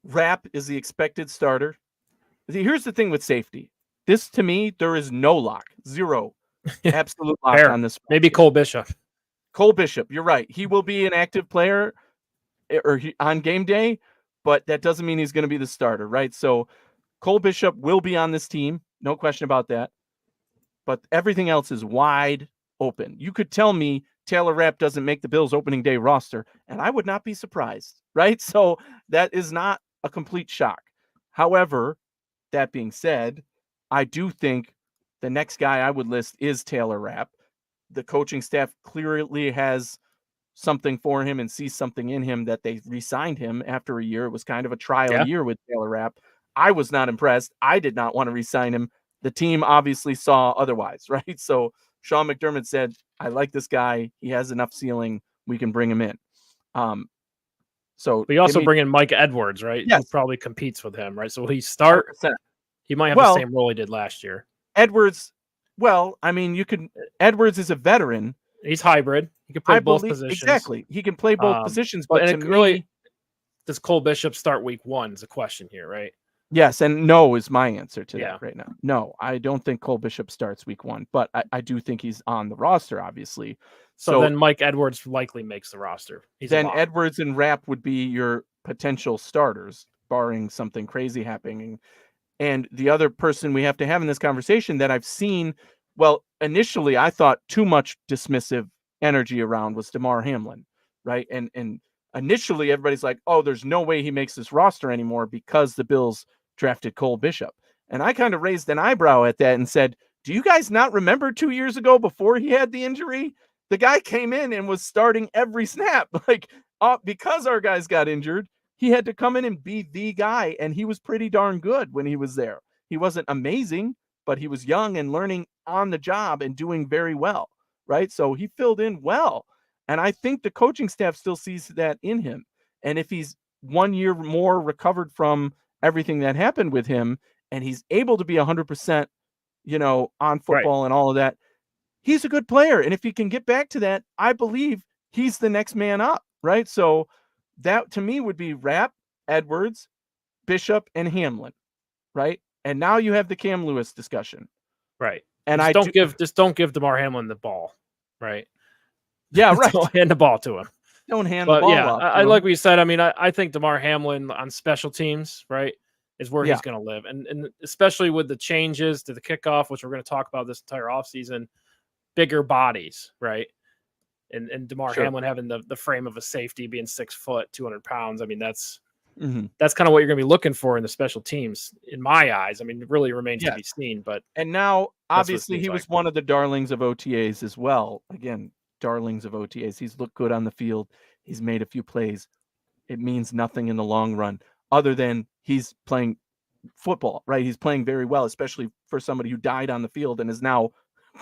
B: Rapp is the expected starter. See, here's the thing with safety. This to me, there is no lock. 0. Absolute lock on this.
A: Maybe Cole Bishop.
B: Cole Bishop, you're right. He will be an active player on game day, but that doesn't mean he's going to be the starter, right? So Cole Bishop will be on this team. No question about that. But everything else is wide open. You could tell me Taylor Rapp doesn't make the Bills opening day roster, and I would not be surprised, right? So that is not a complete shock. However, that being said, I do think the next guy I would list is Taylor Rapp. The coaching staff clearly has something for him and sees something in him that they re-signed him after a year. It was kind of a trial year with Taylor Rapp. I was not impressed. I did not want to re-sign him. The team obviously saw otherwise, right? So Sean McDermott said, I like this guy. He has enough ceiling. We can bring him in. So
A: we also bring in Mike Edwards, right?
B: Yes.
A: Who probably competes with him, right? So will he start?
B: 100%.
A: He might have the same role he did last year.
B: Edwards, Edwards is a veteran.
A: He's hybrid. He can play both positions.
B: Exactly. He can play both positions.
A: But to me, does Cole Bishop start week 1 is a question here, right?
B: Yes, and no is my answer to that right now. No, I don't think Cole Bishop starts week 1, but I do think he's on the roster, obviously.
A: So then Mike Edwards likely makes the roster.
B: Then Edwards and Rapp would be your potential starters, barring something crazy happening. And the other person we have to have in this conversation that I've seen, well, initially I thought too much dismissive energy around was DeMar Hamlin, right? And initially everybody's like, oh, there's no way he makes this roster anymore because the Bills drafted Cole Bishop. And I kind of raised an eyebrow at that and said, do you guys not remember 2 years ago before he had the injury? The guy came in and was starting every snap. Because our guys got injured, he had to come in and be the guy, and he was pretty darn good when he was there. He wasn't amazing, but he was young and learning on the job and doing very well, right? So he filled in well. And I think the coaching staff still sees that in him. And if he's 1 year more recovered from everything that happened with him, and he's able to be 100%, on football and all of that, he's a good player. And if he can get back to that, I believe he's the next man up, right? So that to me would be Rapp, Edwards, Bishop, and Hamlin, right? And now you have the Cam Lewis discussion,
A: right?
B: And
A: just don't give DeMar Hamlin the ball, right?
B: Yeah, right.
A: Don't hand the ball to him.
B: Don't hand the ball off.
A: I like what you said. I mean, I think DeMar Hamlin on special teams, right, is where he's going to live, and especially with the changes to the kickoff, which we're going to talk about this entire offseason, bigger bodies, right? And DeMar Hamlin having the frame of a safety, being 6 foot, 200 pounds. I mean, that's kind of what you're going to be looking for in the special teams, in my eyes. I mean, it really remains to be seen. And
B: now, obviously, he was one of the darlings of OTAs as well. Again, darlings of OTAs. He's looked good on the field. He's made a few plays. It means nothing in the long run, other than he's playing football, right? He's playing very well, especially for somebody who died on the field and is now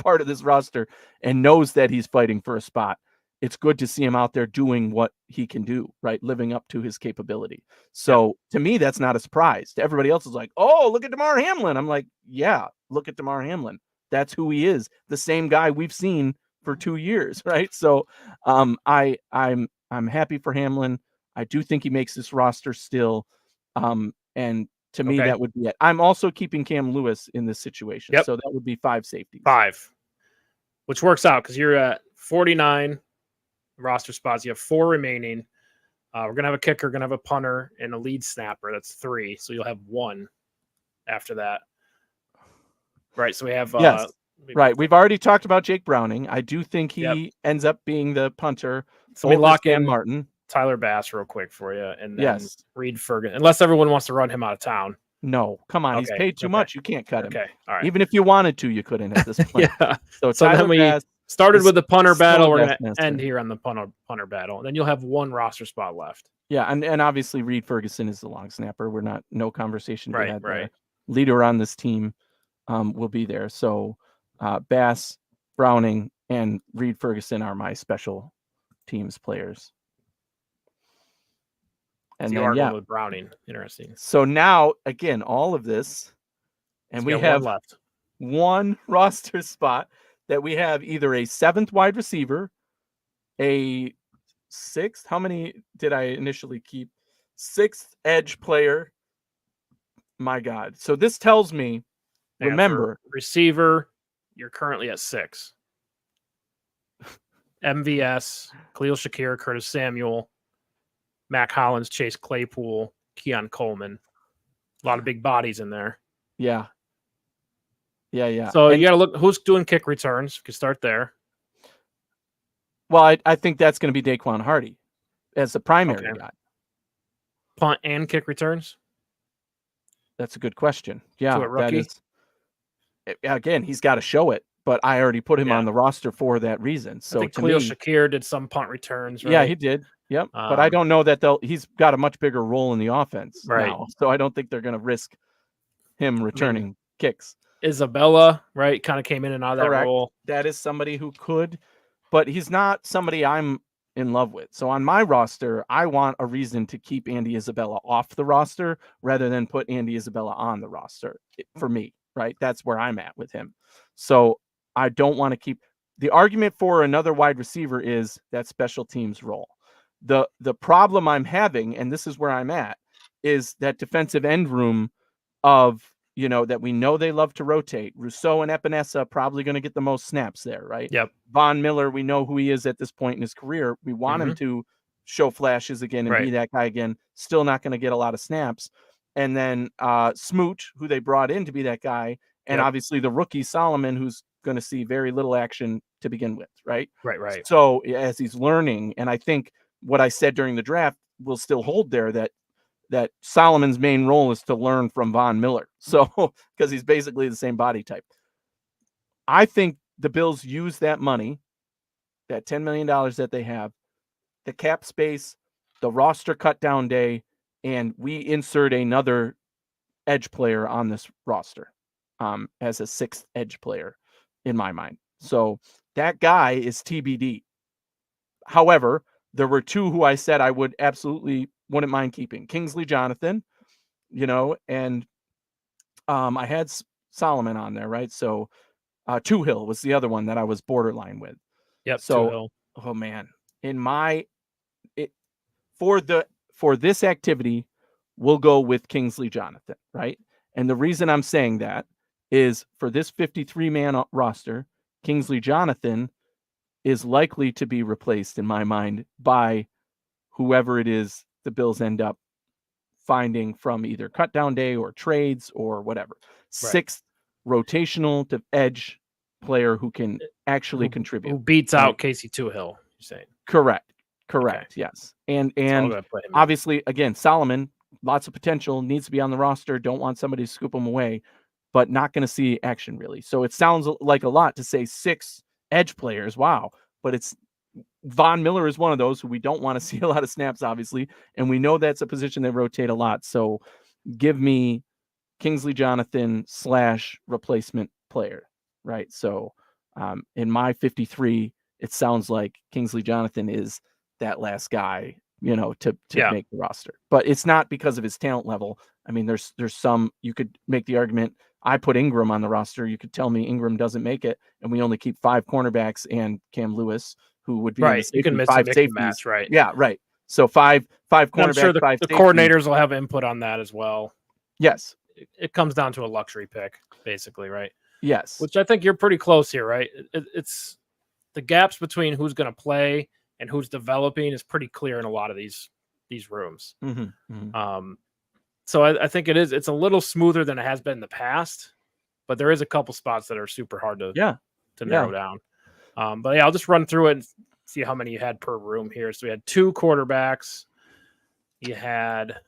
B: part of this roster and knows that he's fighting for a spot. It's good to see him out there doing what he can do, right? Living up to his capability. So to me, that's not a surprise. To everybody else is like, oh, look at DeMar Hamlin. I'm like, yeah, look at DeMar Hamlin. That's who he is. The same guy we've seen for 2 years, right? So I'm happy for Hamlin. I do think he makes this roster still. And to me, that would be it. I'm also keeping Cam Lewis in this situation. So that would be 5 safeties.
A: 5, which works out because you're at 49 roster spots. You have 4 remaining. We're going to have a kicker, going to have a punter, and a lead snapper. That's 3. So you'll have 1 after that. Right. So we have.
B: Right. We've already talked about Jake Browning. I do think he ends up being the punter.
A: So we lock in
B: Martin.
A: Tyler Bass real quick for you. And then Reed Ferguson, unless everyone wants to run him out of town.
B: No, come on. He's paid too much. You can't cut him.
A: Okay. All right.
B: Even if you wanted to, you couldn't at this point. So
A: then we started with the punter battle. We're going to end here on the punter battle. And then you'll have 1 roster spot left.
B: Yeah. And obviously Reed Ferguson is the long snapper. We're no conversation.
A: Right.
B: Leader on this team will be there. So Bass, Browning, and Reed Ferguson are my special teams players. And
A: so then, with Browning. Interesting.
B: So now, again, all of this, and we have 1 roster spot that we have either a 7th wide receiver, a 6th. How many did I initially keep? 6th edge player. My God. So this tells me, remember,
A: receiver, you're currently at 6. MVS, Khalil Shakir, Curtis Samuel, Mac Hollins, Chase Claypool, Keon Coleman. A lot of big bodies in there.
B: Yeah.
A: So you got to look who's doing kick returns. You can start there.
B: Well, I think that's going to be Daquan Hardy as the primary guy.
A: Punt and kick returns?
B: That's a good question. Yeah,
A: to a rookie?
B: Again, he's got to show it, but I already put him on the roster for that reason. So
A: I think Khalil Shakir did some punt returns, right?
B: Yeah, he did. Yep. But I don't know that he's got a much bigger role in the offense now. So I don't think they're going to risk him returning kicks.
A: Isabella, right, kind of came in and out of that role.
B: That is somebody who could, but he's not somebody I'm in love with. So on my roster, I want a reason to keep Andy Isabella off the roster rather than put Andy Isabella on the roster for me, right? That's where I'm at with him. So I don't want to keep the argument for another wide receiver is that special teams role. The problem I'm having, and this is where I'm at, is that defensive end room of, that we know they love to rotate. Rousseau and Epinesa probably going to get the most snaps there, right?
A: Yep.
B: Von Miller, we know who he is at this point in his career. We want him to show flashes again and be that guy again. Still not going to get a lot of snaps. And then Smoot, who they brought in to be that guy, and obviously the rookie Solomon, who's going to see very little action to begin with, right?
A: Right.
B: So as he's learning, and I think what I said during the draft will still hold there, that Solomon's main role is to learn from Von Miller. So, because he's basically the same body type. I think the Bills use that money, that $10 million that they have, the cap space, the roster cut down day, and we insert another edge player on this roster as a sixth edge player in my mind. So that guy is TBD. However, there were two who I said I wouldn't mind keeping. Kingsley Jonathan, and I had Solomon on there, right? So Tuhill was the other one that I was borderline with.
A: Yep.
B: So,
A: Tuhill.
B: Oh man, for this activity, we'll go with Kingsley Jonathan, right? And the reason I'm saying that is for this 53-man roster, Kingsley Jonathan is likely to be replaced in my mind by whoever it is the Bills end up finding from either cut down day or trades or whatever. Sixth rotational to edge player who can actually contribute.
A: Who beats out Casey Tuhill, you're saying?
B: Correct. Okay. Yes. And obviously, again, Solomon, lots of potential, needs to be on the roster. Don't want somebody to scoop him away, but not going to see action really. So it sounds like a lot to say 6 edge players. Wow. But Von Miller is one of those who we don't want to see a lot of snaps, obviously. And we know that's a position they rotate a lot. So give me Kingsley Jonathan / replacement player, right? So in my 53, it sounds like Kingsley Jonathan is that last guy, to make the roster. But it's not because of his talent level. I mean, there's some, you could make the argument, I put Ingram on the roster. You could tell me Ingram doesn't make it, and we only keep 5 cornerbacks and Cam Lewis, who would be
A: you can miss
B: 5 safeties.
A: Match, right?
B: Yeah, right. So 5 cornerbacks. I'm sure
A: the
B: safeties.
A: Coordinators will have input on that as well.
B: Yes,
A: it comes down to a luxury pick, basically, right?
B: Yes,
A: which I think you're pretty close here, right? It's the gaps between who's going to play and who's developing is pretty clear in a lot of these rooms. So I think it's a little smoother than it has been in the past, but there is a couple spots that are super hard to narrow down. But I'll just run through it and see how many you had per room here. So we had 2 quarterbacks. You had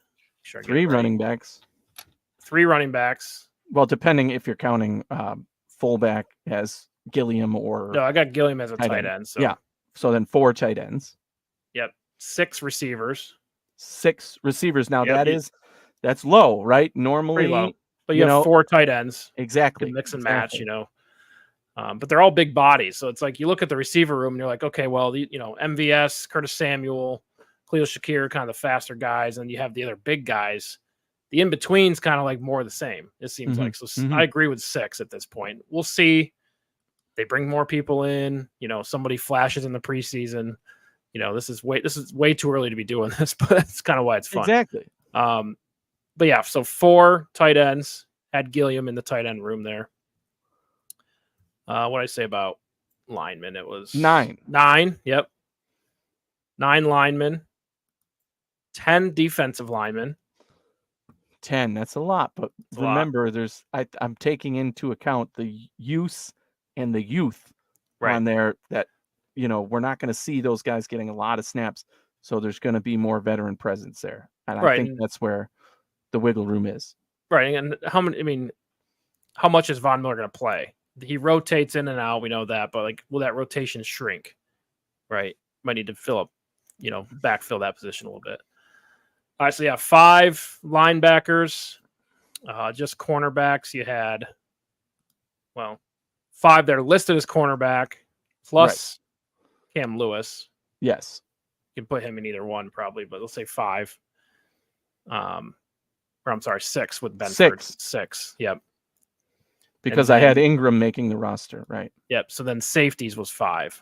B: 3 running backs.
A: 3 running backs.
B: Well, depending if you're counting fullback as Gilliam or...
A: No, I got Gilliam as a tight end. So.
B: Yeah. So then 4 tight ends.
A: Yep. 6 receivers.
B: 6 receivers. Now that's low, right? Normally,
A: low. But you have 4 tight ends.
B: Exactly.
A: Mix and match, but they're all big bodies. So it's like you look at the receiver room and you're like, okay, well, MVS, Curtis Samuel, Khalil Shakir, kind of the faster guys. And you have the other big guys. The in-between's kind of like more of the same, it seems like. So I agree with 6 at this point. We'll see. They bring more people in. Somebody flashes in the preseason. This is way too early to be doing this, but that's kind of why it's fun.
B: Exactly.
A: But yeah, so 4 tight ends. Had Gilliam in the tight end room there. What did I say about linemen? It was
B: 9.
A: 9. Yep. 9 linemen. 10 defensive linemen.
B: 10. That's a lot, but remember, I'm taking into account the use and the youth on there that we're not going to see those guys getting a lot of snaps, so there's going to be more veteran presence there, and I think that's where the wiggle room is.
A: Right, and how much is Von Miller going to play? He rotates in and out, we know that, but will that rotation shrink? Right, might need to fill up, backfill that position a little bit. All right, so 5 linebackers. Just cornerbacks, you had, 5 that are listed as cornerback, plus Cam Lewis.
B: Yes.
A: You can put him in either one probably, but let's say 5. Or I'm sorry, 6 with Benford. 6. Yep.
B: Because I had Ingram making the roster, right?
A: Yep. So then safeties was 5.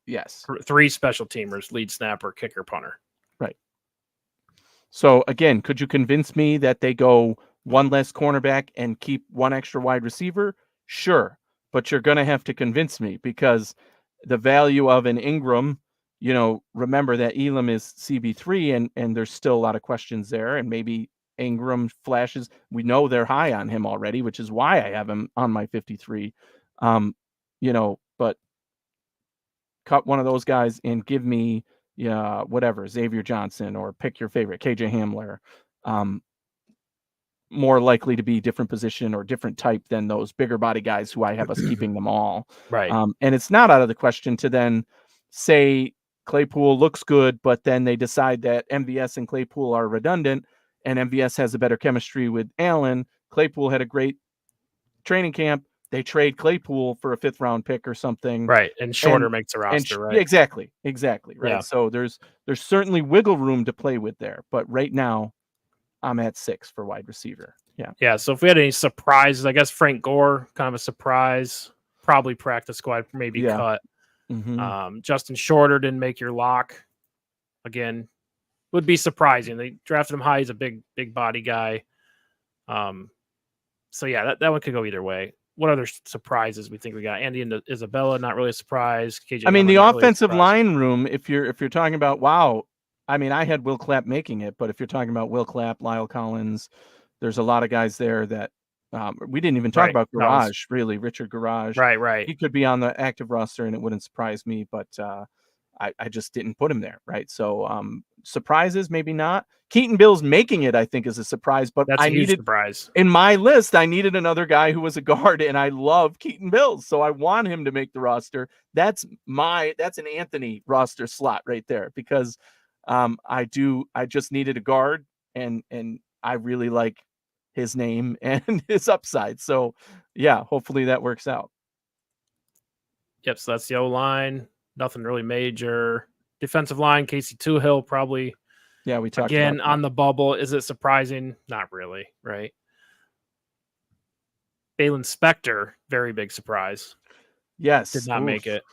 B: Yes.
A: 3 special teamers, lead snapper, kicker, punter.
B: Right. So again, could you convince me that they go one less cornerback and keep one extra wide receiver? Sure. But you're going to have to convince me, because the value of an Ingram, remember that Elam is CB3 and there's still a lot of questions there, and maybe Ingram flashes. We know they're high on him already, which is why I have him on my 53. But cut one of those guys and give me, whatever, Xavier Johnson, or pick your favorite, KJ Hamler. More likely to be different position or different type than those bigger body guys who I have us keeping them all.
A: Right.
B: And it's not out of the question to then say Claypool looks good, but then they decide that MVS and Claypool are redundant, and MVS has a better chemistry with Allen. Claypool had a great training camp. They trade Claypool for a 5th round pick or something.
A: Right. And Shorter makes the roster, right?
B: Exactly. Right.
A: Yeah.
B: So there's certainly wiggle room to play with there. But right now, I'm at 6 for wide receiver. Yeah.
A: Yeah. So if we had any surprises, I guess Frank Gore, kind of a surprise, probably practice squad, maybe cut.
B: Mm-hmm.
A: Justin Shorter didn't make your lock. Again, would be surprising. They drafted him high. He's a big body guy. So yeah, that one could go either way. What other surprises we think we got? Andy and Isabella, not really a surprise. KJ
B: I mean,
A: Hamler,
B: the
A: not really a
B: offensive
A: surprise.
B: line room, if you're talking about, wow, I mean, I had Will Clapp making it, but if you're talking about Will Clapp, Lyle Collins, there's a lot of guys there that we didn't even talk about Garage, really. Richard Garage.
A: Right.
B: He could be on the active roster and it wouldn't surprise me, but I just didn't put him there, right? So surprises, maybe not. Keaton Bills making it, I think, is a surprise, but
A: that's a huge surprise.
B: In my list, I needed another guy who was a guard, and I love Keaton Bills, so I want him to make the roster. That's an Anthony roster slot right there, because I just needed a guard, and I really like his name and his upside. So yeah, hopefully that works out.
A: Yep. So that's the O-line. Nothing really major. Defensive line, Casey Toohill, probably.
B: Yeah, we talked
A: again
B: about that.
A: on the bubble. Is it surprising? Not really, right? Balin Spector, very big surprise.
B: Yes.
A: Did not make it.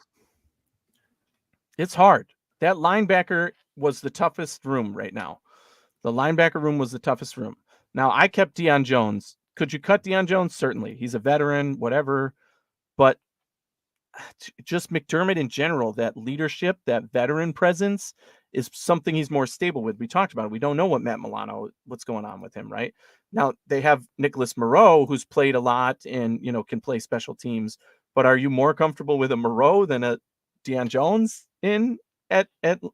B: It's hard. That linebacker was the toughest room right now. The linebacker room was the toughest room. Now, I kept Deion Jones. Could you cut Deion Jones? Certainly. He's a veteran, whatever. But just McDermott in general, that leadership, that veteran presence is something he's more stable with. We talked about it. We don't know what Matt Milano, what's going on with him, right? Now, they have Nicholas Moreau, who's played a lot and, can play special teams. But are you more comfortable with a Moreau than a Deion Jones in at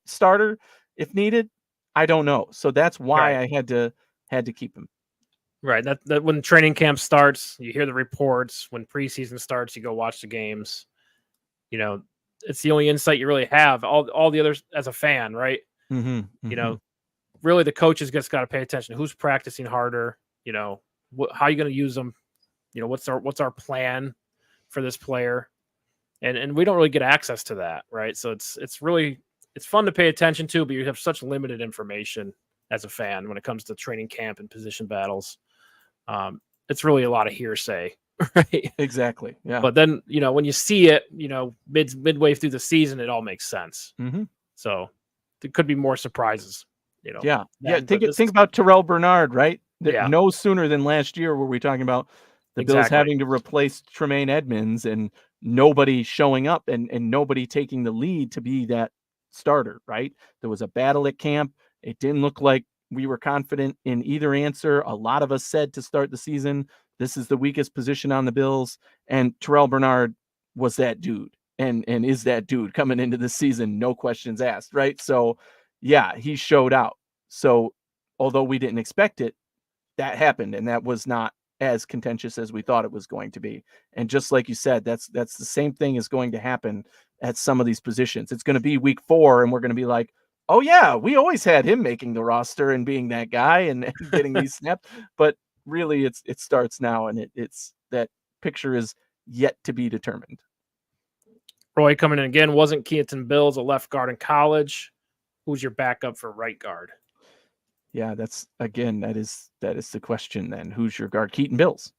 B: starter if needed? I don't know. So that's why I had to keep him.
A: Right. That when training camp starts, you hear the reports. When preseason starts, you go watch the games. It's the only insight you really have. All the others as a fan, right?
B: Mm-hmm.
A: Really the coaches just got to pay attention. Who's practicing harder? how are you going to use them? What's our plan for this player? And we don't really get access to that, right? So it's fun to pay attention to, but you have such limited information as a fan when it comes to training camp and position battles. It's really a lot of hearsay, right?
B: Exactly. Yeah.
A: But then, when you see it, midway through the season, it all makes sense.
B: Mm-hmm.
A: So there could be more surprises,
B: Yeah. Think about Terrell Bernard, right?
A: Yeah.
B: No sooner than last year were we talking about the Bills having to replace Tremaine Edmonds and nobody showing up and nobody taking the lead to be that starter, right? There was a battle at camp. It didn't look like we were confident in either answer. A lot of us said to start the season, this is the weakest position on the Bills. And Terrell Bernard was that dude and is that dude coming into the season. No questions asked, right? So yeah, he showed out. So although we didn't expect it, that happened. And that was not as contentious as we thought it was going to be. And just like you said, that's the same thing is going to happen at some of these positions. It's going to be week 4 and we're going to be like, oh yeah, we always had him making the roster and being that guy and getting these snaps. But really it starts now, and it's that picture is yet to be determined.
A: Roy coming in again. Wasn't Keaton Bills a left guard in college? Who's your backup for right guard?
B: Yeah, that's again, that is the question then. Who's your guard? Keaton Bills.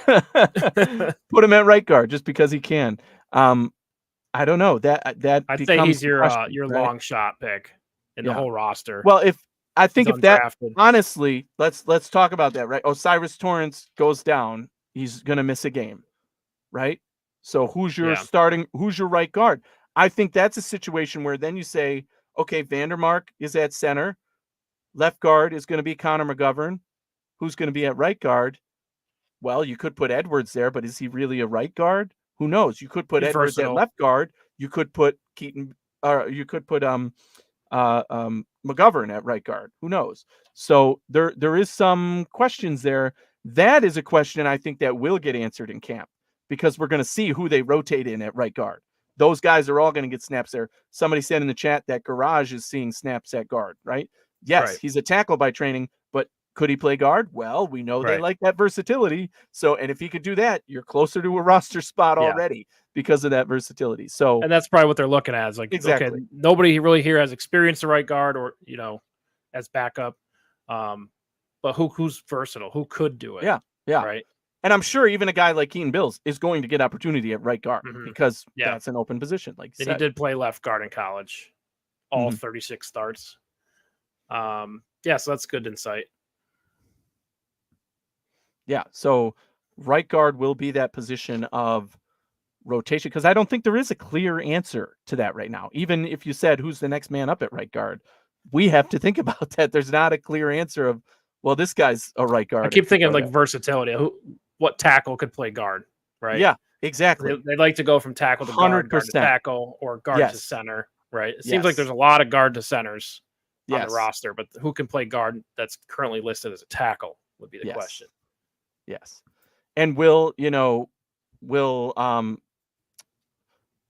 B: Put him at right guard just because he can. I don't know. That
A: I'd say he's your
B: right?
A: long shot pick in the whole roster.
B: Well, if that
A: undrafted.
B: honestly, let's talk about that, right? Osiris Torrance goes down, he's gonna miss a game, right? So who's your right guard? I think that's a situation where then you say, okay, Vandermark is at center, left guard is going to be Connor McGovern. Who's going to be at right guard? Well, you could put Edwards there, but is he really a right guard? Who knows? You could put Edwards at left guard. You could put Keaton, or you could put McGovern at right guard. Who knows? So there is some questions there. That is a question I think that will get answered in camp, because we're going to see who they rotate in at right guard. Those guys are all going to get snaps there. Somebody said in the chat that Garage is seeing snaps at guard, right? Yes, he's a tackle by training, but could he play guard? Well, we know they like that versatility. So, and if he could do that, you're closer to a roster spot already because of that versatility. So,
A: and that's probably what they're looking at. Is like, okay, nobody really here has experience the right guard, or as backup. But who's versatile? Who could do it?
B: Yeah.
A: Right.
B: And I'm sure even a guy like Keaton Bills is going to get opportunity at right guard because that's an open position. Like
A: he did play left guard in college, all 36 starts. So that's good insight.
B: Yeah. So right guard will be that position of rotation, because I don't think there is a clear answer to that right now. Even if you said who's the next man up at right guard, we have to think about that. There's not a clear answer of, well, this guy's a right guard.
A: I keep thinking like versatility. What tackle could play guard, right?
B: Yeah, exactly.
A: They like to go from tackle to guard to tackle, or guard to center, right? It seems like there's a lot of guard to centers on the roster, but who can play guard that's currently listed as a tackle would be the question.
B: Yes. And will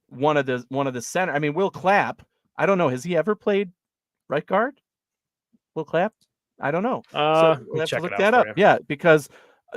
B: one of the center, I mean, Will Clapp, I don't know, has he ever played right guard? Will Clapp? I don't know. So we'll have to look that up. Yeah, because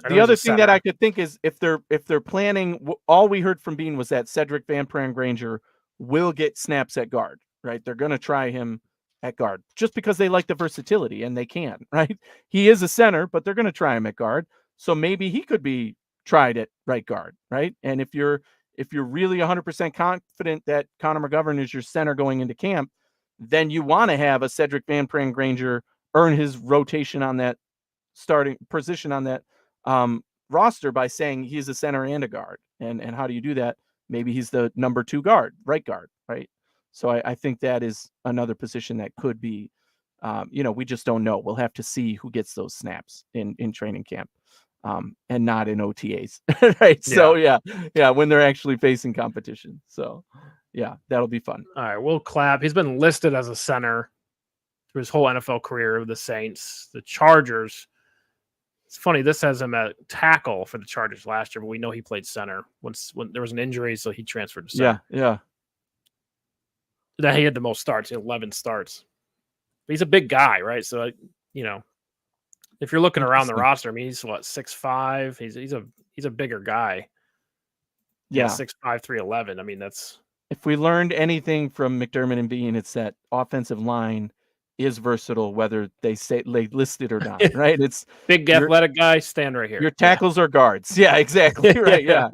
B: the other thing that I could think is if they're planning, all we heard from Bean was that Cedric Van Pran Granger will get snaps at guard, right? They're going to try him at guard just because they like the versatility, and they can, right? He is a center, but they're going to try him at guard. So maybe he could be tried at right guard, right? And if you're really 100% confident that Connor McGovern is your center going into camp, then you want to have a Cedric Van Pran Granger earn his rotation on that starting position on that roster by saying he's a center and a guard. And how do you do that? Maybe he's the number 2 guard, right guard, right? So I think that is another position that could be, we just don't know. We'll have to see who gets those snaps in training camp, and not in OTAs, right? So when they're actually facing competition. So that'll be fun.
A: All right, Will Clapp, he's been listed as a center through his whole NFL career with the Saints. The Chargers, it's funny, this has him at tackle for the Chargers last year, but we know he played center when there was an injury, so he transferred to center.
B: Yeah.
A: That he had the most starts, 11 starts. But he's a big guy, right? So, if you're looking around the roster, I mean, he's 6'5". He's a bigger guy. Yeah, 6'5", 311. I mean, that's.
B: If we learned anything from McDermott and Bean, it's that offensive line is versatile, whether they list it or not, right? It's
A: big athletic guy, stand right here.
B: Your tackles are guards. Yeah, exactly. Right. Yeah.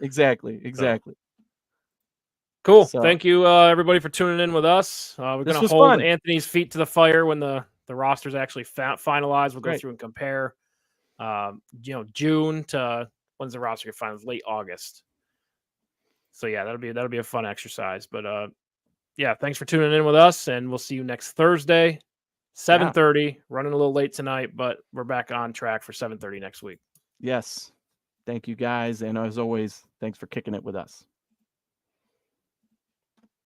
B: Exactly.
A: Cool. So, thank you, everybody, for tuning in with us. We're going to hold Anthony's feet to the fire when the roster's actually finalized. We'll go through and compare. June to when's the roster get finalized? Late August. So that'll be a fun exercise. But thanks for tuning in with us, and we'll see you next Thursday, 7:30. Running a little late tonight, but we're back on track for 7:30 next week.
B: Yes. Thank you, guys, and as always, thanks for kicking it with us.